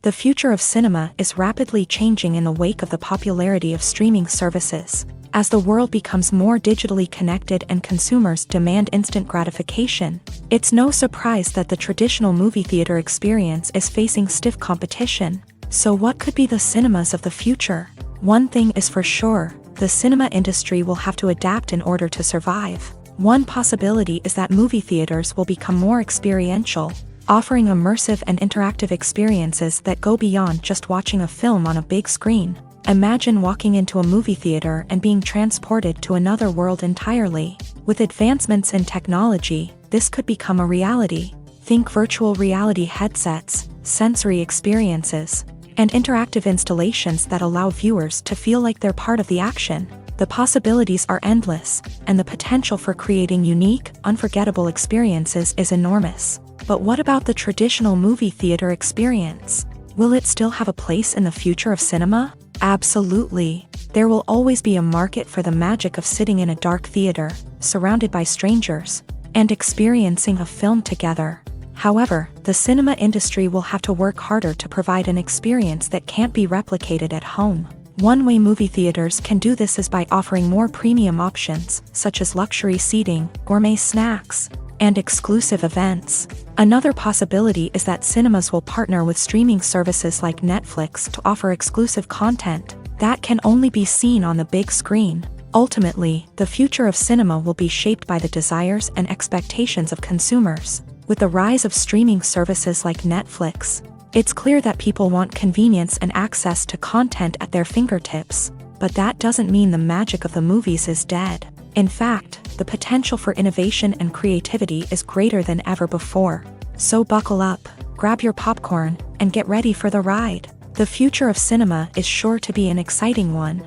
The future of cinema is rapidly changing in the wake of the popularity of streaming services. As the world becomes more digitally connected and consumers demand instant gratification, it's no surprise that the traditional movie theater experience is facing stiff competition. So what could be the cinemas of the future? One thing is for sure, the cinema industry will have to adapt in order to survive. One possibility is that movie theaters will become more experiential, offering immersive and interactive experiences that go beyond just watching a film on a big screen. Imagine walking into a movie theater and being transported to another world entirely. With advancements in technology, this could become a reality. Think virtual reality headsets, sensory experiences, and interactive installations that allow viewers to feel like they're part of the action. The possibilities are endless, and the potential for creating unique, unforgettable experiences is enormous. But what about the traditional movie theater experience? Will it still have a place in the future of cinema? Absolutely. There will always be a market for the magic of sitting in a dark theater, surrounded by strangers, and experiencing a film together. However, the cinema industry will have to work harder to provide an experience that can't be replicated at home. One way movie theaters can do this is by offering more premium options, such as luxury seating, gourmet snacks, and exclusive events. Another possibility is that cinemas will partner with streaming services like Netflix to offer exclusive content that can only be seen on the big screen. Ultimately, the future of cinema will be shaped by the desires and expectations of consumers. With the rise of streaming services like Netflix, it's clear that people want convenience and access to content at their fingertips. But that doesn't mean the magic of the movies is dead. In fact, the potential for innovation and creativity is greater than ever before. So buckle up, grab your popcorn, and get ready for the ride. The future of cinema is sure to be an exciting one.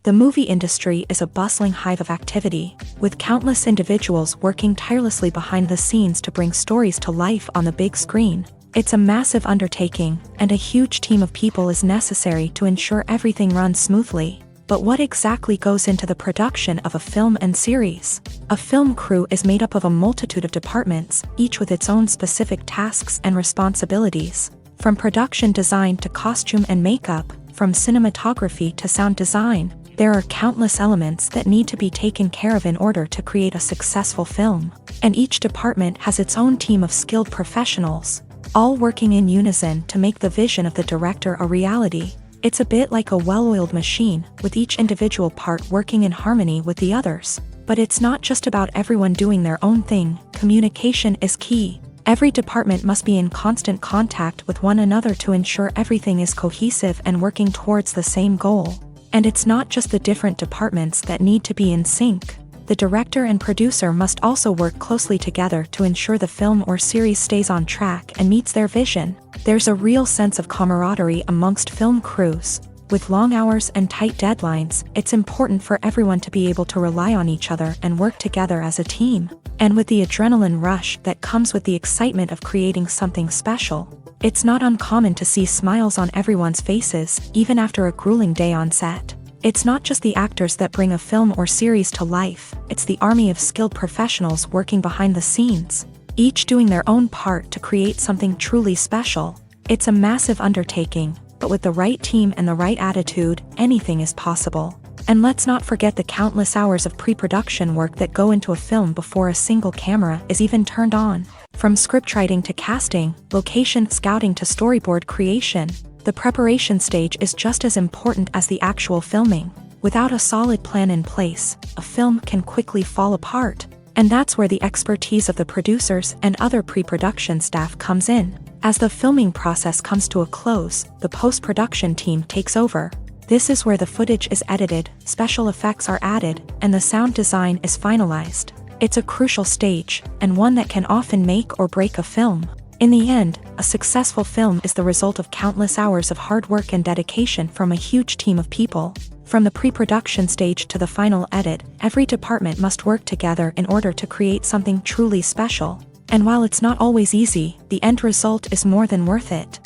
The movie industry is a bustling hive of activity, with countless individuals working tirelessly behind the scenes to bring stories to life on the big screen. It's a massive undertaking, and a huge team of people is necessary to ensure everything runs smoothly. But what exactly goes into the production of a film and series? A film crew is made up of a multitude of departments, each with its own specific tasks and responsibilities. From production design to costume and makeup, from cinematography to sound design, there are countless elements that need to be taken care of in order to create a successful film. And each department has its own team of skilled professionals, all working in unison to make the vision of the director a reality. It's a bit like a well-oiled machine, with each individual part working in harmony with the others. But it's not just about everyone doing their own thing. Communication is key. Every department must be in constant contact with one another to ensure everything is cohesive and working towards the same goal. And it's not just the different departments that need to be in sync. The director and producer must also work closely together to ensure the film or series stays on track and meets their vision. There's a real sense of camaraderie amongst film crews. With long hours and tight deadlines, it's important for everyone to be able to rely on each other and work together as a team. And with the adrenaline rush that comes with the excitement of creating something special, it's not uncommon to see smiles on everyone's faces, even after a grueling day on set. It's not just the actors that bring a film or series to life, it's the army of skilled professionals working behind the scenes, each doing their own part to create something truly special. It's a massive undertaking, but with the right team and the right attitude, anything is possible. And let's not forget the countless hours of pre-production work that go into a film before a single camera is even turned on. From scriptwriting to casting, location scouting to storyboard creation, the preparation stage is just as important as the actual filming. Without a solid plan in place, a film can quickly fall apart. And that's where the expertise of the producers and other pre-production staff comes in. As the filming process comes to a close, the post-production team takes over. This is where the footage is edited, special effects are added, and the sound design is finalized. It's a crucial stage, and one that can often make or break a film. In the end, a successful film is the result of countless hours of hard work and dedication from a huge team of people. From the pre-production stage to the final edit, every department must work together in order to create something truly special. And while it's not always easy, the end result is more than worth it.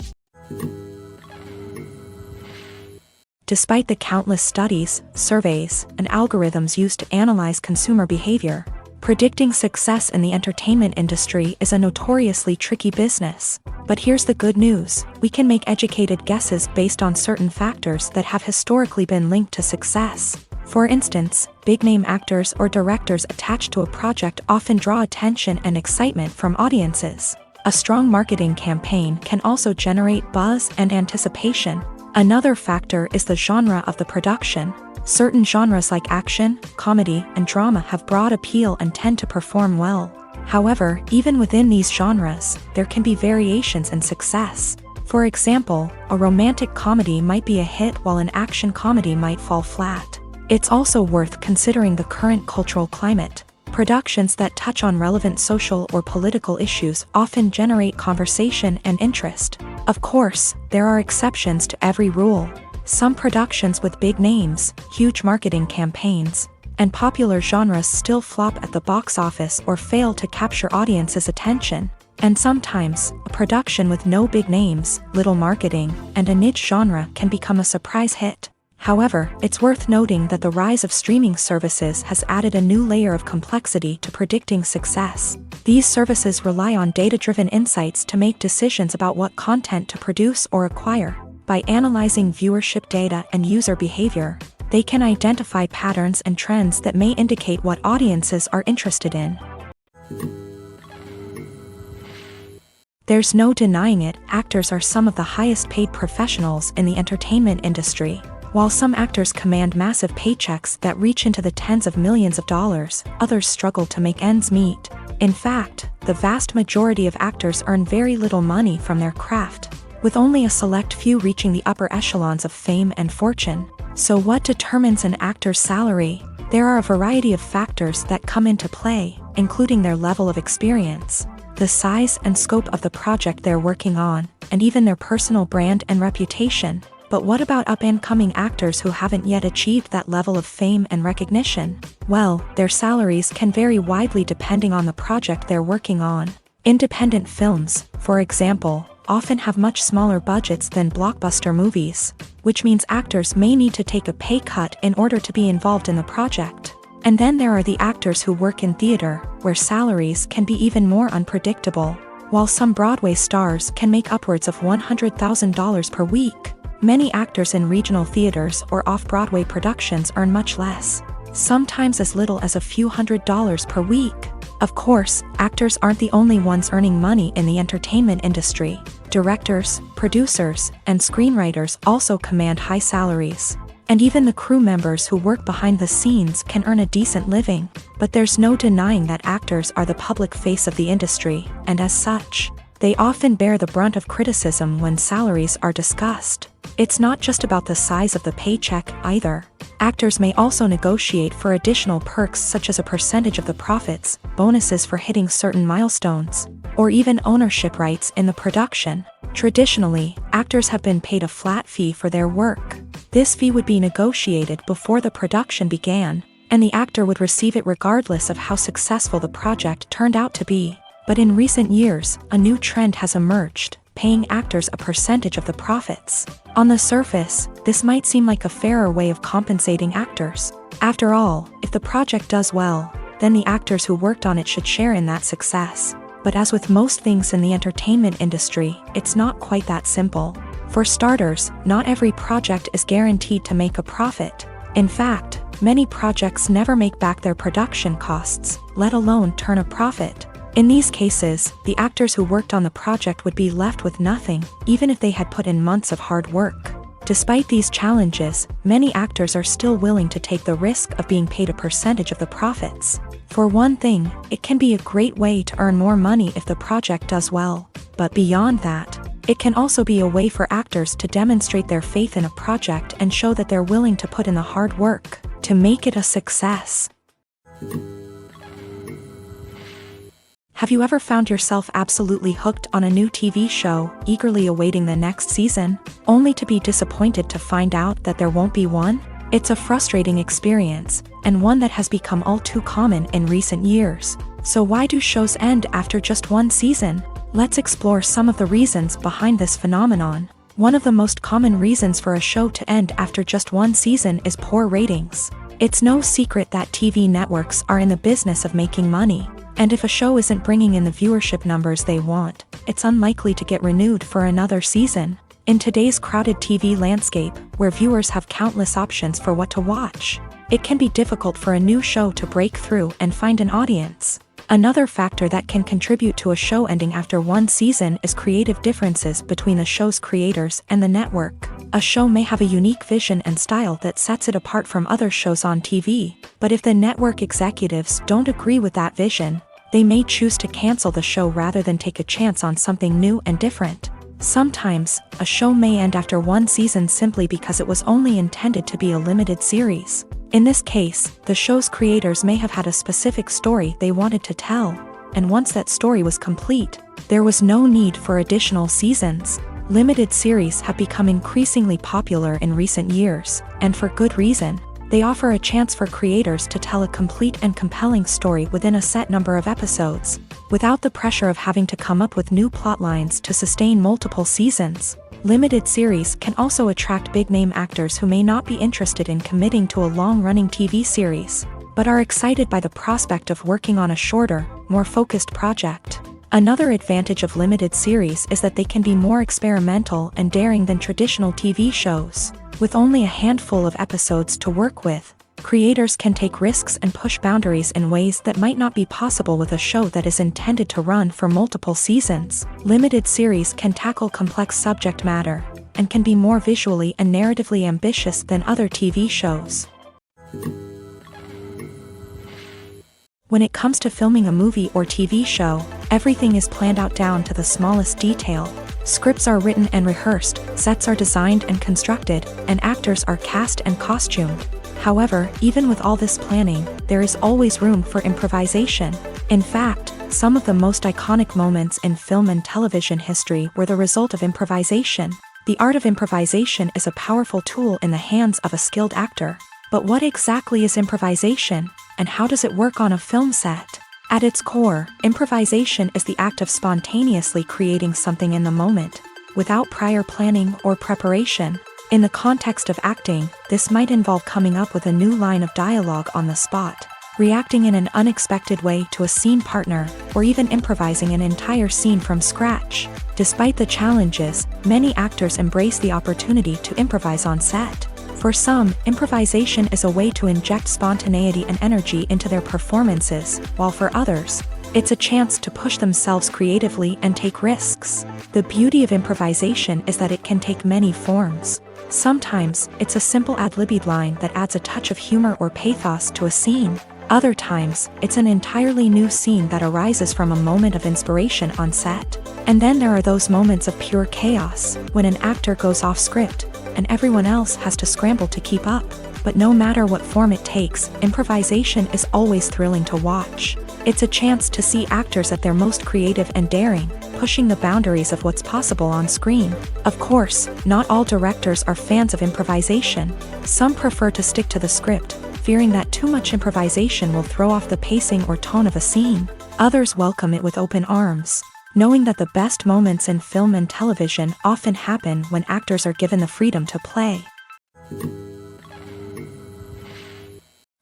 Despite the countless studies, surveys, and algorithms used to analyze consumer behavior, predicting success in the entertainment industry is a notoriously tricky business. But here's the good news: we can make educated guesses based on certain factors that have historically been linked to success. For instance, big-name actors or directors attached to a project often draw attention and excitement from audiences. A strong marketing campaign can also generate buzz and anticipation. Another factor is the genre of the production. Certain genres like action, comedy, and drama have broad appeal and tend to perform well. However, even within these genres, there can be variations in success. For example, a romantic comedy might be a hit while an action comedy might fall flat. It's also worth considering the current cultural climate. Productions that touch on relevant social or political issues often generate conversation and interest. Of course, there are exceptions to every rule. Some productions with big names, huge marketing campaigns, and popular genres still flop at the box office or fail to capture audiences' attention. And sometimes, a production with no big names, little marketing, and a niche genre can become a surprise hit. However, it's worth noting that the rise of streaming services has added a new layer of complexity to predicting success. These services rely on data-driven insights to make decisions about what content to produce or acquire. By analyzing viewership data and user behavior, they can identify patterns and trends that may indicate what audiences are interested in. There's no denying it, actors are some of the highest paid professionals in the entertainment industry. While some actors command massive paychecks that reach into the tens of millions of dollars, others struggle to make ends meet. In fact, the vast majority of actors earn very little money from their craft, with only a select few reaching the upper echelons of fame and fortune. So what determines an actor's salary? There are a variety of factors that come into play, including their level of experience, the size and scope of the project they're working on, and even their personal brand and reputation. But what about up-and-coming actors who haven't yet achieved that level of fame and recognition? Well, their salaries can vary widely depending on the project they're working on. Independent films, for example, often have much smaller budgets than blockbuster movies, which means actors may need to take a pay cut in order to be involved in the project. And then there are the actors who work in theater, where salaries can be even more unpredictable. While some Broadway stars can make upwards of $100,000 per week, many actors in regional theaters or off-Broadway productions earn much less, sometimes as little as a few $100s per week. Of course, actors aren't the only ones earning money in the entertainment industry. Directors, producers, and screenwriters also command high salaries. And even the crew members who work behind the scenes can earn a decent living. But there's no denying that actors are the public face of the industry, and as such, they often bear the brunt of criticism when salaries are discussed. It's not just about the size of the paycheck, either. Actors may also negotiate for additional perks such as a percentage of the profits, bonuses for hitting certain milestones, or even ownership rights in the production. Traditionally, actors have been paid a flat fee for their work. This fee would be negotiated before the production began, and the actor would receive it regardless of how successful the project turned out to be. But in recent years, a new trend has emerged, paying actors a percentage of the profits. On the surface, this might seem like a fairer way of compensating actors. After all, if the project does well, then the actors who worked on it should share in that success. But as with most things in the entertainment industry, it's not quite that simple. For starters, not every project is guaranteed to make a profit. In fact, many projects never make back their production costs, let alone turn a profit. In these cases, the actors who worked on the project would be left with nothing, even if they had put in months of hard work. Despite these challenges, many actors are still willing to take the risk of being paid a percentage of the profits. For one thing, it can be a great way to earn more money if the project does well. But beyond that, it can also be a way for actors to demonstrate their faith in a project and show that they're willing to put in the hard work to make it a success. Have you ever found yourself absolutely hooked on a new TV show, eagerly awaiting the next season, only to be disappointed to find out that there won't be one? It's a frustrating experience, and one that has become all too common in recent years. So why do shows end after just one season? Let's explore some of the reasons behind this phenomenon. One of the most common reasons for a show to end after just one season is poor ratings. It's no secret that TV networks are in the business of making money. And if a show isn't bringing in the viewership numbers they want, it's unlikely to get renewed for another season. In today's crowded TV landscape, where viewers have countless options for what to watch, it can be difficult for a new show to break through and find an audience. Another factor that can contribute to a show ending after one season is creative differences between the show's creators and the network. A show may have a unique vision and style that sets it apart from other shows on TV, but if the network executives don't agree with that vision, they may choose to cancel the show rather than take a chance on something new and different. Sometimes, a show may end after one season simply because it was only intended to be a limited series. In this case, the show's creators may have had a specific story they wanted to tell, and once that story was complete, there was no need for additional seasons. Limited series have become increasingly popular in recent years, and for good reason. They offer a chance for creators to tell a complete and compelling story within a set number of episodes, without the pressure of having to come up with new plotlines to sustain multiple seasons. Limited series can also attract big-name actors who may not be interested in committing to a long-running TV series, but are excited by the prospect of working on a shorter, more focused project. Another advantage of limited series is that they can be more experimental and daring than traditional TV shows. With only a handful of episodes to work with, creators can take risks and push boundaries in ways that might not be possible with a show that is intended to run for multiple seasons. Limited series can tackle complex subject matter, and can be more visually and narratively ambitious than other TV shows. When it comes to filming a movie or TV show, everything is planned out down to the smallest detail. Scripts are written and rehearsed, sets are designed and constructed, and actors are cast and costumed. However, even with all this planning, there is always room for improvisation. In fact, some of the most iconic moments in film and television history were the result of improvisation. The art of improvisation is a powerful tool in the hands of a skilled actor. But what exactly is improvisation, and how does it work on a film set? At its core, improvisation is the act of spontaneously creating something in the moment, without prior planning or preparation. In the context of acting, this might involve coming up with a new line of dialogue on the spot, reacting in an unexpected way to a scene partner, or even improvising an entire scene from scratch. Despite the challenges, many actors embrace the opportunity to improvise on set. For some, improvisation is a way to inject spontaneity and energy into their performances, while for others, it's a chance to push themselves creatively and take risks. The beauty of improvisation is that it can take many forms. Sometimes, it's a simple ad-libbed line that adds a touch of humor or pathos to a scene. Other times, it's an entirely new scene that arises from a moment of inspiration on set. And then there are those moments of pure chaos, when an actor goes off script, and everyone else has to scramble to keep up. But no matter what form it takes, improvisation is always thrilling to watch. It's a chance to see actors at their most creative and daring, pushing the boundaries of what's possible on screen. Of course, not all directors are fans of improvisation. Some prefer to stick to the script, fearing that too much improvisation will throw off the pacing or tone of a scene. Others welcome it with open arms, knowing that the best moments in film and television often happen when actors are given the freedom to play.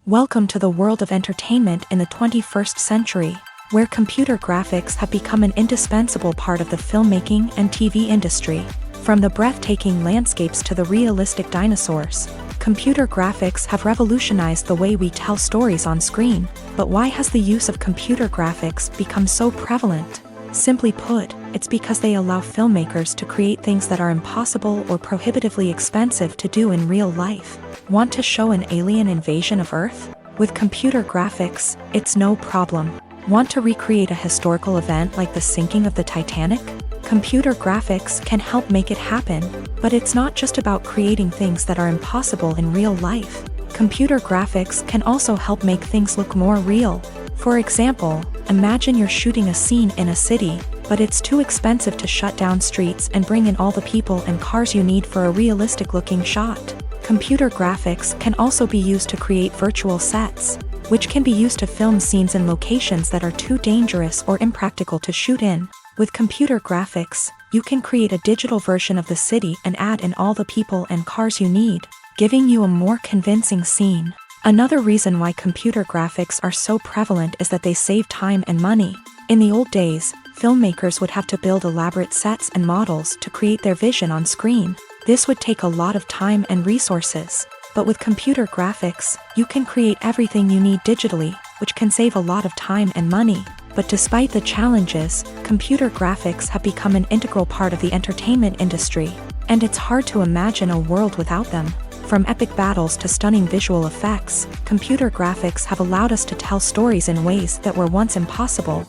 Welcome to the world of entertainment in the 21st century, where computer graphics have become an indispensable part of the filmmaking and TV industry. From the breathtaking landscapes to the realistic dinosaurs, computer graphics have revolutionized the way we tell stories on screen. But why has the use of computer graphics become so prevalent? Simply put, it's because they allow filmmakers to create things that are impossible or prohibitively expensive to do in real life. Want to show an alien invasion of Earth? With computer graphics, it's no problem. Want to recreate a historical event like the sinking of the Titanic? Computer graphics can help make it happen. But it's not just about creating things that are impossible in real life. Computer graphics can also help make things look more real. For example, imagine you're shooting a scene in a city, but it's too expensive to shut down streets and bring in all the people and cars you need for a realistic-looking shot. Computer graphics can also be used to create virtual sets, which can be used to film scenes in locations that are too dangerous or impractical to shoot in. With computer graphics, you can create a digital version of the city and add in all the people and cars you need, giving you a more convincing scene. Another reason why computer graphics are so prevalent is that they save time and money. In the old days, filmmakers would have to build elaborate sets and models to create their vision on screen. This would take a lot of time and resources. But with computer graphics, you can create everything you need digitally, which can save a lot of time and money. But despite the challenges, computer graphics have become an integral part of the entertainment industry, and it's hard to imagine a world without them. From epic battles to stunning visual effects, computer graphics have allowed us to tell stories in ways that were once impossible.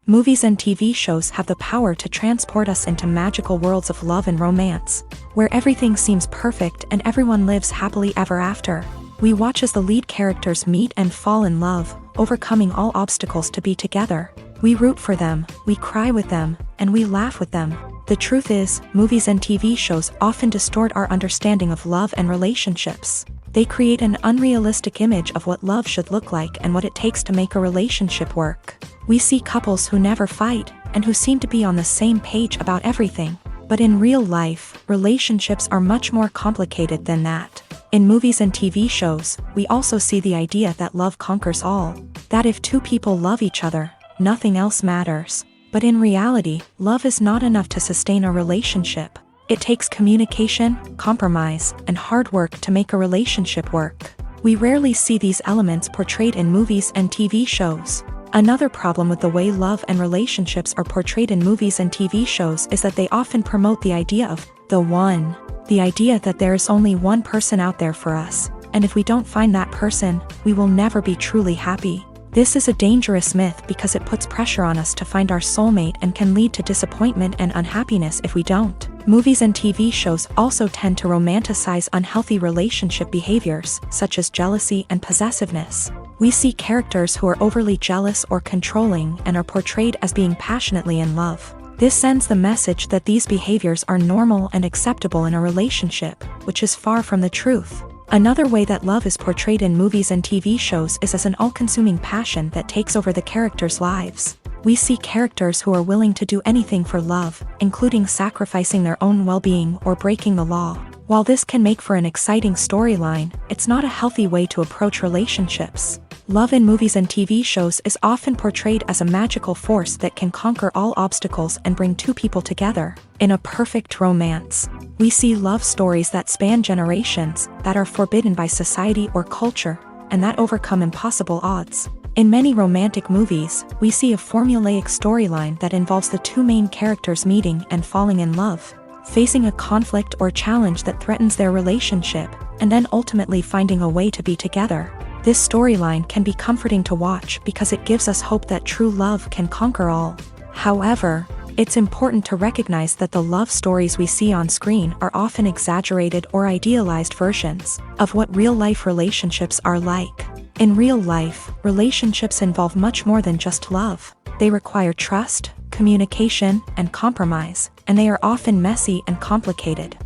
Movies and TV shows have the power to transport us into magical worlds of love and romance, where everything seems perfect and everyone lives happily ever after. We watch as the lead characters meet and fall in love, overcoming all obstacles to be together. We root for them, we cry with them, and we laugh with them. The truth is, movies and TV shows often distort our understanding of love and relationships. They create an unrealistic image of what love should look like and what it takes to make a relationship work. We see couples who never fight, and who seem to be on the same page about everything. But in real life, relationships are much more complicated than that. In movies and TV shows, we also see the idea that love conquers all. That if two people love each other, nothing else matters. But in reality, love is not enough to sustain a relationship. It takes communication, compromise, and hard work to make a relationship work. We rarely see these elements portrayed in movies and TV shows. Another problem with the way love and relationships are portrayed in movies and TV shows is that they often promote the idea of the one. The idea that there is only one person out there for us, and if we don't find that person, we will never be truly happy. This is a dangerous myth because it puts pressure on us to find our soulmate and can lead to disappointment and unhappiness if we don't. Movies and TV shows also tend to romanticize unhealthy relationship behaviors, such as jealousy and possessiveness. We see characters who are overly jealous or controlling and are portrayed as being passionately in love. This sends the message that these behaviors are normal and acceptable in a relationship, which is far from the truth. Another way that love is portrayed in movies and TV shows is as an all-consuming passion that takes over the characters' lives. We see characters who are willing to do anything for love, including sacrificing their own well-being or breaking the law. While this can make for an exciting storyline, it's not a healthy way to approach relationships. Love in movies and TV shows is often portrayed as a magical force that can conquer all obstacles and bring two people together. In a perfect romance, we see love stories that span generations, that are forbidden by society or culture, and that overcome impossible odds. In many romantic movies, we see a formulaic storyline that involves the two main characters meeting and falling in love, facing a conflict or challenge that threatens their relationship, and then ultimately finding a way to be together. This storyline can be comforting to watch because it gives us hope that true love can conquer all. However, it's important to recognize that the love stories we see on screen are often exaggerated or idealized versions of what real-life relationships are like. In real life, relationships involve much more than just love. They require trust, communication, and compromise, and they are often messy and complicated.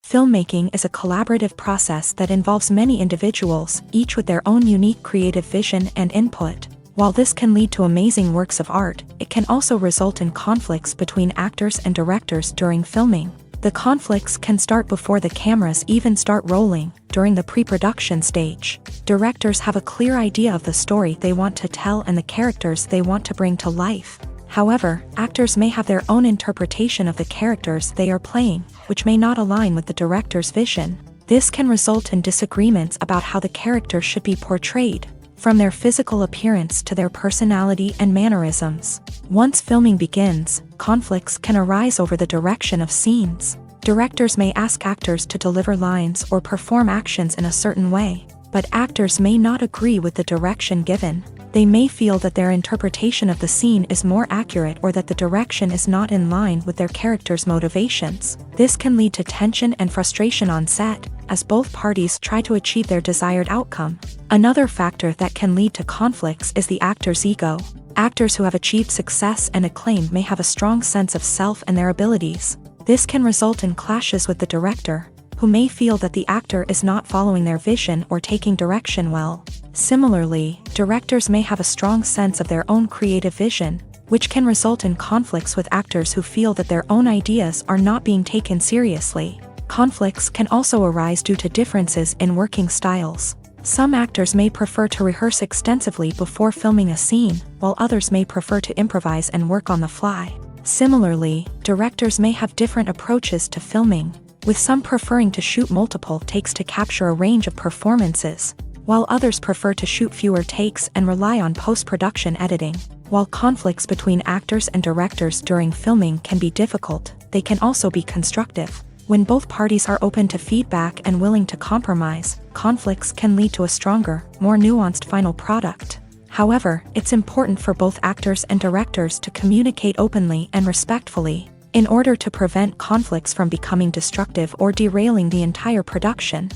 Filmmaking is a collaborative process that involves many individuals, each with their own unique creative vision and input. While this can lead to amazing works of art, it can also result in conflicts between actors and directors during filming. The conflicts can start before the cameras even start rolling, during the pre-production stage. Directors have a clear idea of the story they want to tell and the characters they want to bring to life. However, actors may have their own interpretation of the characters they are playing, which may not align with the director's vision. This can result in disagreements about how the character should be portrayed, from their physical appearance to their personality and mannerisms. Once filming begins, conflicts can arise over the direction of scenes. Directors may ask actors to deliver lines or perform actions in a certain way, but actors may not agree with the direction given. They may feel that their interpretation of the scene is more accurate or that the direction is not in line with their character's motivations. This can lead to tension and frustration on set, as both parties try to achieve their desired outcome. Another factor that can lead to conflicts is the actor's ego. Actors who have achieved success and acclaim may have a strong sense of self and their abilities. This can result in clashes with the director, who may feel that the actor is not following their vision or taking direction well. Similarly, directors may have a strong sense of their own creative vision, which can result in conflicts with actors who feel that their own ideas are not being taken seriously. Conflicts can also arise due to differences in working styles. Some actors may prefer to rehearse extensively before filming a scene, while others may prefer to improvise and work on the fly. Similarly, directors may have different approaches to filming, with some preferring to shoot multiple takes to capture a range of performances, while others prefer to shoot fewer takes and rely on post-production editing. While conflicts between actors and directors during filming can be difficult, they can also be constructive. When both parties are open to feedback and willing to compromise, conflicts can lead to a stronger, more nuanced final product. However, it's important for both actors and directors to communicate openly and respectfully, in order to prevent conflicts from becoming destructive or derailing the entire production.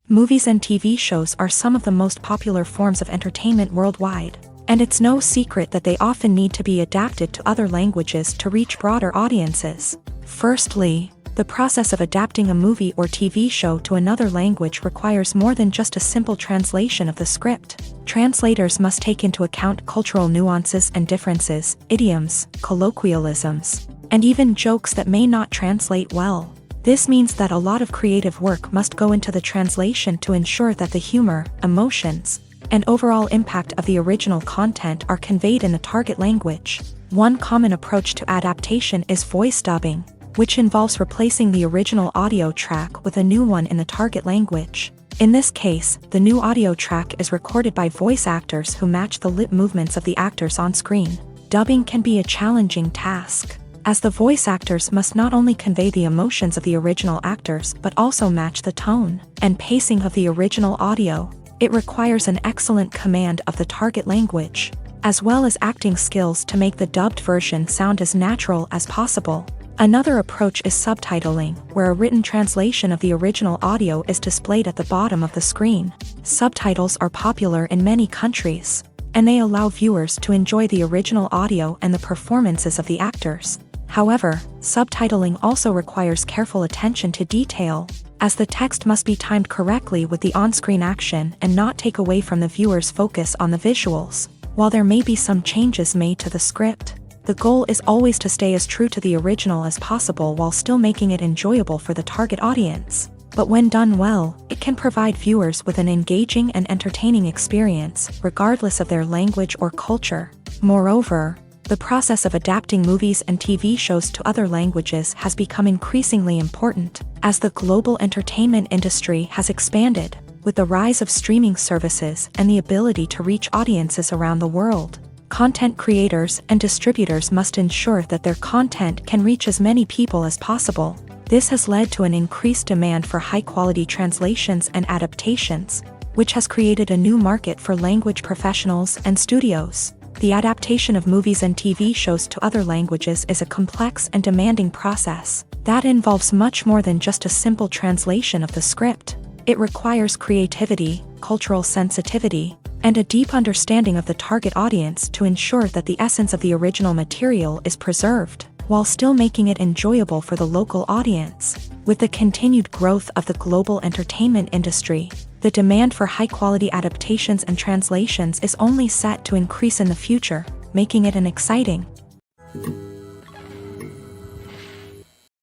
Movies and TV shows are some of the most popular forms of entertainment worldwide, and it's no secret that they often need to be adapted to other languages to reach broader audiences. Firstly, the process of adapting a movie or TV show to another language requires more than just a simple translation of the script. Translators must take into account cultural nuances and differences, idioms, colloquialisms, and even jokes that may not translate well. This means that a lot of creative work must go into the translation to ensure that the humor, emotions, and overall impact of the original content are conveyed in the target language. One common approach to adaptation is voice dubbing, which involves replacing the original audio track with a new one in the target language. In this case, the new audio track is recorded by voice actors who match the lip movements of the actors on screen. Dubbing can be a challenging task, as the voice actors must not only convey the emotions of the original actors but also match the tone and pacing of the original audio. It requires an excellent command of the target language, as well as acting skills to make the dubbed version sound as natural as possible. Another approach is subtitling, where a written translation of the original audio is displayed at the bottom of the screen. Subtitles are popular in many countries, and they allow viewers to enjoy the original audio and the performances of the actors. However, subtitling also requires careful attention to detail, as the text must be timed correctly with the on-screen action and not take away from the viewer's focus on the visuals. While there may be some changes made to the script, the goal is always to stay as true to the original as possible while still making it enjoyable for the target audience. But when done well, it can provide viewers with an engaging and entertaining experience, regardless of their language or culture. Moreover, the process of adapting movies and TV shows to other languages has become increasingly important, as the global entertainment industry has expanded, with the rise of streaming services and the ability to reach audiences around the world. Content creators and distributors must ensure that their content can reach as many people as possible. This has led to an increased demand for high-quality translations and adaptations, which has created a new market for language professionals and studios. The adaptation of movies and TV shows to other languages is a complex and demanding process that involves much more than just a simple translation of the script. It requires creativity, cultural sensitivity, and a deep understanding of the target audience to ensure that the essence of the original material is preserved, while still making it enjoyable for the local audience. With the continued growth of the global entertainment industry, the demand for high-quality adaptations and translations is only set to increase in the future, making it an exciting.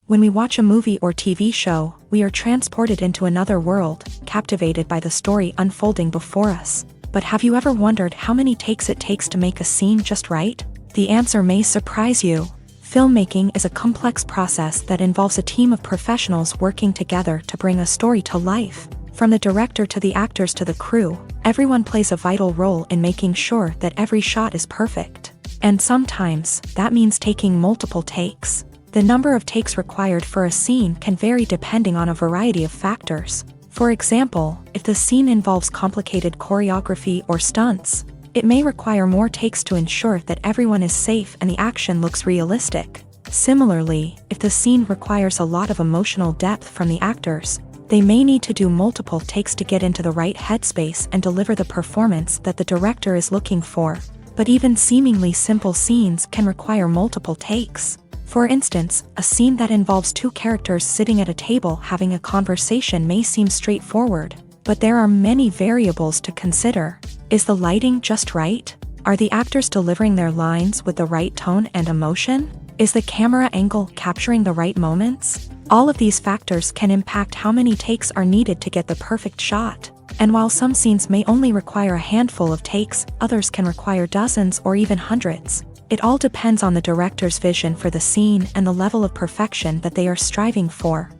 When we watch a movie or TV show, we are transported into another world, captivated by the story unfolding before us. But have you ever wondered how many takes it takes to make a scene just right? The answer may surprise you. Filmmaking is a complex process that involves a team of professionals working together to bring a story to life. From the director to the actors to the crew, everyone plays a vital role in making sure that every shot is perfect. And sometimes, that means taking multiple takes. The number of takes required for a scene can vary depending on a variety of factors. For example, if the scene involves complicated choreography or stunts, it may require more takes to ensure that everyone is safe and the action looks realistic. Similarly, if the scene requires a lot of emotional depth from the actors, they may need to do multiple takes to get into the right headspace and deliver the performance that the director is looking for. But even seemingly simple scenes can require multiple takes. For instance, a scene that involves two characters sitting at a table having a conversation may seem straightforward, but there are many variables to consider. Is the lighting just right? Are the actors delivering their lines with the right tone and emotion? Is the camera angle capturing the right moments? All of these factors can impact how many takes are needed to get the perfect shot. And while some scenes may only require a handful of takes, others can require dozens or even hundreds. It all depends on the director's vision for the scene and the level of perfection that they are striving for.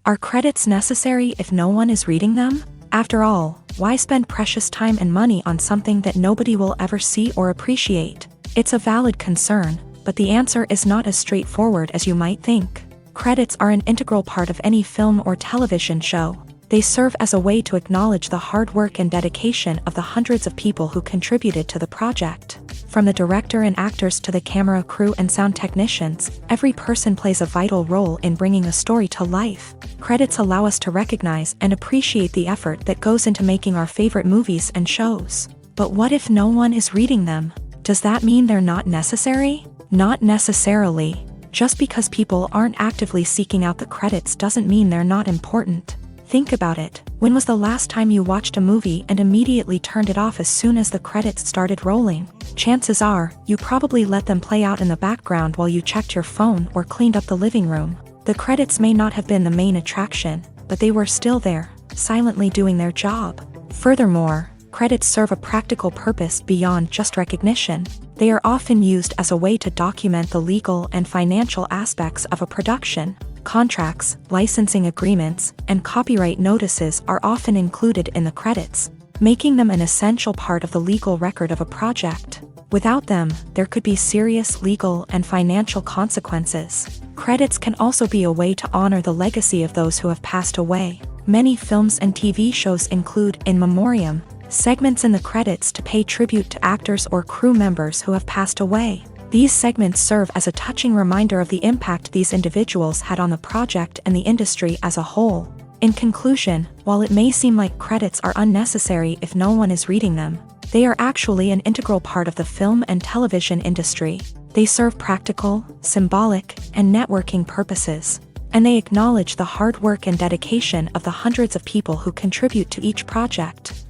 Are credits necessary if no one is reading them? After all, why spend precious time and money on something that nobody will ever see or appreciate? It's a valid concern, but the answer is not as straightforward as you might think. Credits are an integral part of any film or television show. They serve as a way to acknowledge the hard work and dedication of the hundreds of people who contributed to the project. From the director and actors to the camera crew and sound technicians, every person plays a vital role in bringing a story to life. Credits allow us to recognize and appreciate the effort that goes into making our favorite movies and shows. But what if no one is reading them? Does that mean they're not necessary? Not necessarily. Just because people aren't actively seeking out the credits doesn't mean they're not important. Think about it. When was the last time you watched a movie and immediately turned it off as soon as the credits started rolling? Chances are, you probably let them play out in the background while you checked your phone or cleaned up the living room. The credits may not have been the main attraction, but they were still there, silently doing their job. Furthermore, credits serve a practical purpose beyond just recognition. They are often used as a way to document the legal and financial aspects of a production. Contracts, licensing agreements, and copyright notices are often included in the credits, making them an essential part of the legal record of a project. Without them, there could be serious legal and financial consequences. Credits can also be a way to honor the legacy of those who have passed away. Many films and TV shows include in memoriam segments in the credits to pay tribute to actors or crew members who have passed away. These segments serve as a touching reminder of the impact these individuals had on the project and the industry as a whole. In conclusion, while it may seem like credits are unnecessary if no one is reading them, they are actually an integral part of the film and television industry. They serve practical, symbolic, and networking purposes, and they acknowledge the hard work and dedication of the hundreds of people who contribute to each project.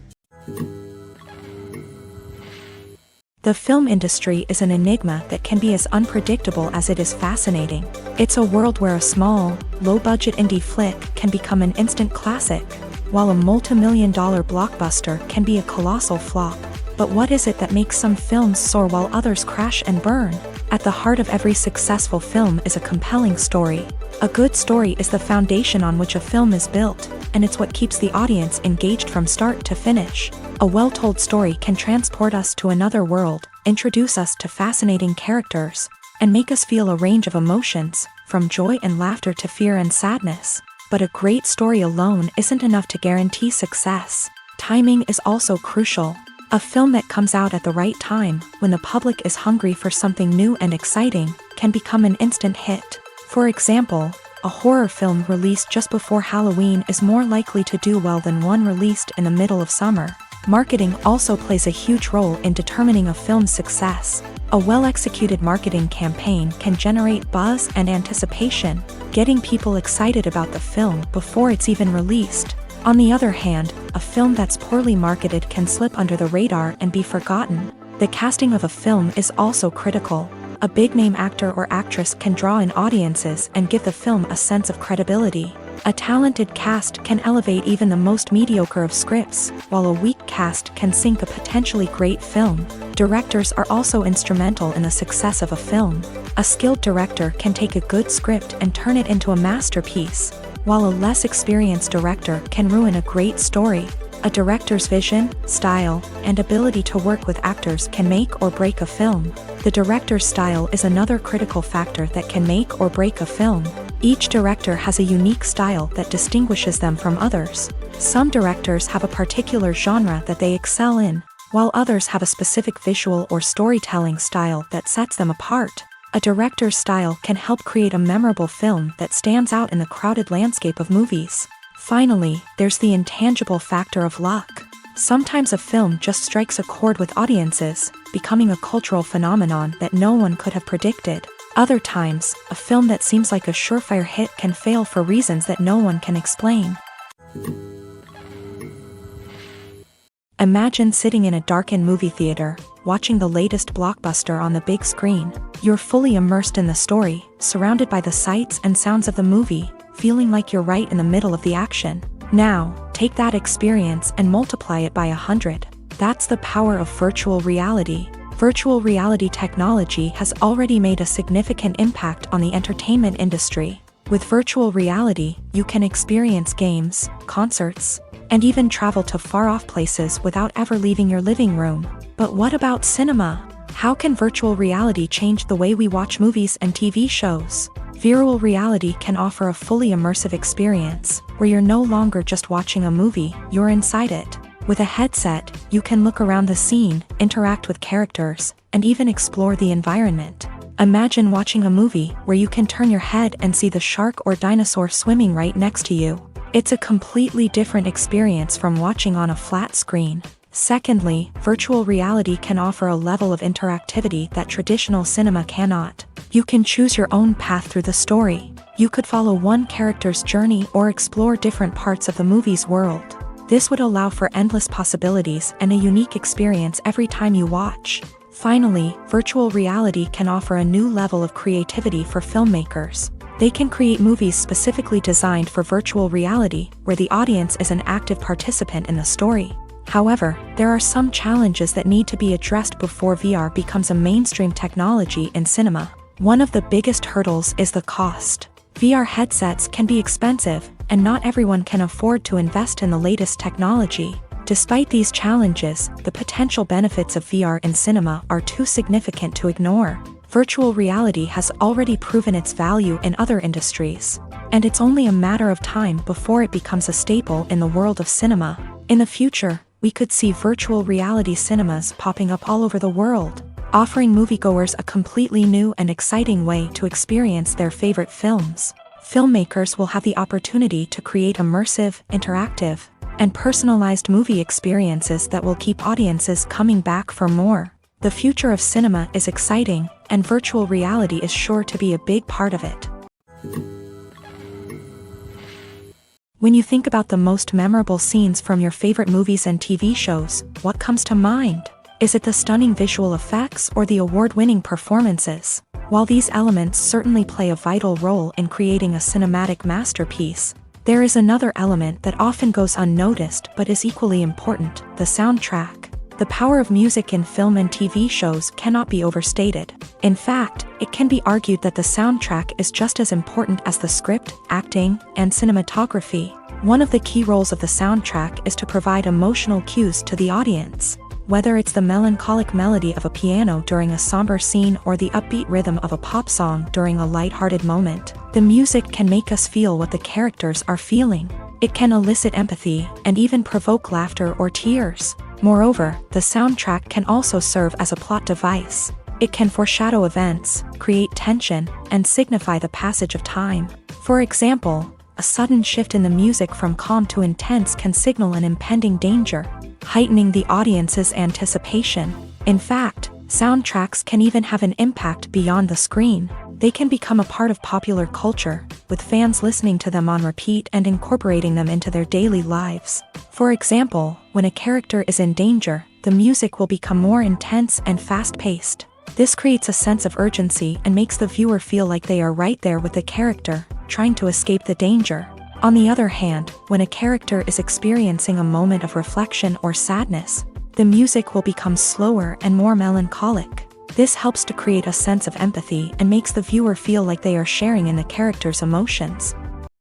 The film industry is an enigma that can be as unpredictable as it is fascinating. It's a world where a small, low-budget indie flick can become an instant classic, while a multi-million-dollar blockbuster can be a colossal flop. But what is it that makes some films soar while others crash and burn? At the heart of every successful film is a compelling story. A good story is the foundation on which a film is built, and it's what keeps the audience engaged from start to finish. A well-told story can transport us to another world, introduce us to fascinating characters, and make us feel a range of emotions, from joy and laughter to fear and sadness. But a great story alone isn't enough to guarantee success. Timing is also crucial. A film that comes out at the right time, when the public is hungry for something new and exciting, can become an instant hit. For example, a horror film released just before Halloween is more likely to do well than one released in the middle of summer. Marketing also plays a huge role in determining a film's success. A well-executed marketing campaign can generate buzz and anticipation, getting people excited about the film before it's even released. On the other hand, a film that's poorly marketed can slip under the radar and be forgotten. The casting of a film is also critical. A big-name actor or actress can draw in audiences and give the film a sense of credibility. A talented cast can elevate even the most mediocre of scripts, while a weak cast can sink a potentially great film. Directors are also instrumental in the success of a film. A skilled director can take a good script and turn it into a masterpiece, while a less experienced director can ruin a great story. A director's vision, style, and ability to work with actors can make or break a film. The director's style is another critical factor that can make or break a film. Each director has a unique style that distinguishes them from others. Some directors have a particular genre that they excel in, while others have a specific visual or storytelling style that sets them apart. A director's style can help create a memorable film that stands out in the crowded landscape of movies. Finally, there's the intangible factor of luck. Sometimes a film just strikes a chord with audiences, becoming a cultural phenomenon that no one could have predicted. Other times, a film that seems like a surefire hit can fail for reasons that no one can explain. Imagine sitting in a darkened movie theater, watching the latest blockbuster on the big screen. You're fully immersed in the story, surrounded by the sights and sounds of the movie, feeling like you're right in the middle of the action. Now, take that experience and multiply it by 100. That's the power of virtual reality. Virtual reality technology has already made a significant impact on the entertainment industry. With virtual reality, you can experience games, concerts, and even travel to far-off places without ever leaving your living room. But what about cinema? How can virtual reality change the way we watch movies and TV shows? Virtual reality can offer a fully immersive experience, where you're no longer just watching a movie, you're inside it. With a headset, you can look around the scene, interact with characters, and even explore the environment. Imagine watching a movie where you can turn your head and see the shark or dinosaur swimming right next to you. It's a completely different experience from watching on a flat screen. Secondly, virtual reality can offer a level of interactivity that traditional cinema cannot. You can choose your own path through the story. You could follow one character's journey or explore different parts of the movie's world. This would allow for endless possibilities and a unique experience every time you watch. Finally, virtual reality can offer a new level of creativity for filmmakers. They can create movies specifically designed for virtual reality, where the audience is an active participant in the story. However, there are some challenges that need to be addressed before VR becomes a mainstream technology in cinema. One of the biggest hurdles is the cost. VR headsets can be expensive, and not everyone can afford to invest in the latest technology. Despite these challenges, the potential benefits of VR in cinema are too significant to ignore. Virtual reality has already proven its value in other industries, and it's only a matter of time before it becomes a staple in the world of cinema. In the future, we could see virtual reality cinemas popping up all over the world, offering moviegoers a completely new and exciting way to experience their favorite films. Filmmakers will have the opportunity to create immersive, interactive, and personalized movie experiences that will keep audiences coming back for more. The future of cinema is exciting, and virtual reality is sure to be a big part of it. When you think about the most memorable scenes from your favorite movies and TV shows, what comes to mind? Is it the stunning visual effects or the award-winning performances? While these elements certainly play a vital role in creating a cinematic masterpiece, there is another element that often goes unnoticed but is equally important: the soundtrack. The power of music in film and TV shows cannot be overstated. In fact, it can be argued that the soundtrack is just as important as the script, acting, and cinematography. One of the key roles of the soundtrack is to provide emotional cues to the audience. Whether it's the melancholic melody of a piano during a somber scene or the upbeat rhythm of a pop song during a lighthearted moment, the music can make us feel what the characters are feeling. It can elicit empathy and even provoke laughter or tears. Moreover, the soundtrack can also serve as a plot device. It can foreshadow events, create tension, and signify the passage of time. For example, a sudden shift in the music from calm to intense can signal an impending danger, heightening the audience's anticipation. In fact, soundtracks can even have an impact beyond the screen. They can become a part of popular culture, with fans listening to them on repeat and incorporating them into their daily lives. For example, when a character is in danger, the music will become more intense and fast-paced. This creates a sense of urgency and makes the viewer feel like they are right there with the character, trying to escape the danger. On the other hand, when a character is experiencing a moment of reflection or sadness, the music will become slower and more melancholic. This helps to create a sense of empathy and makes the viewer feel like they are sharing in the character's emotions.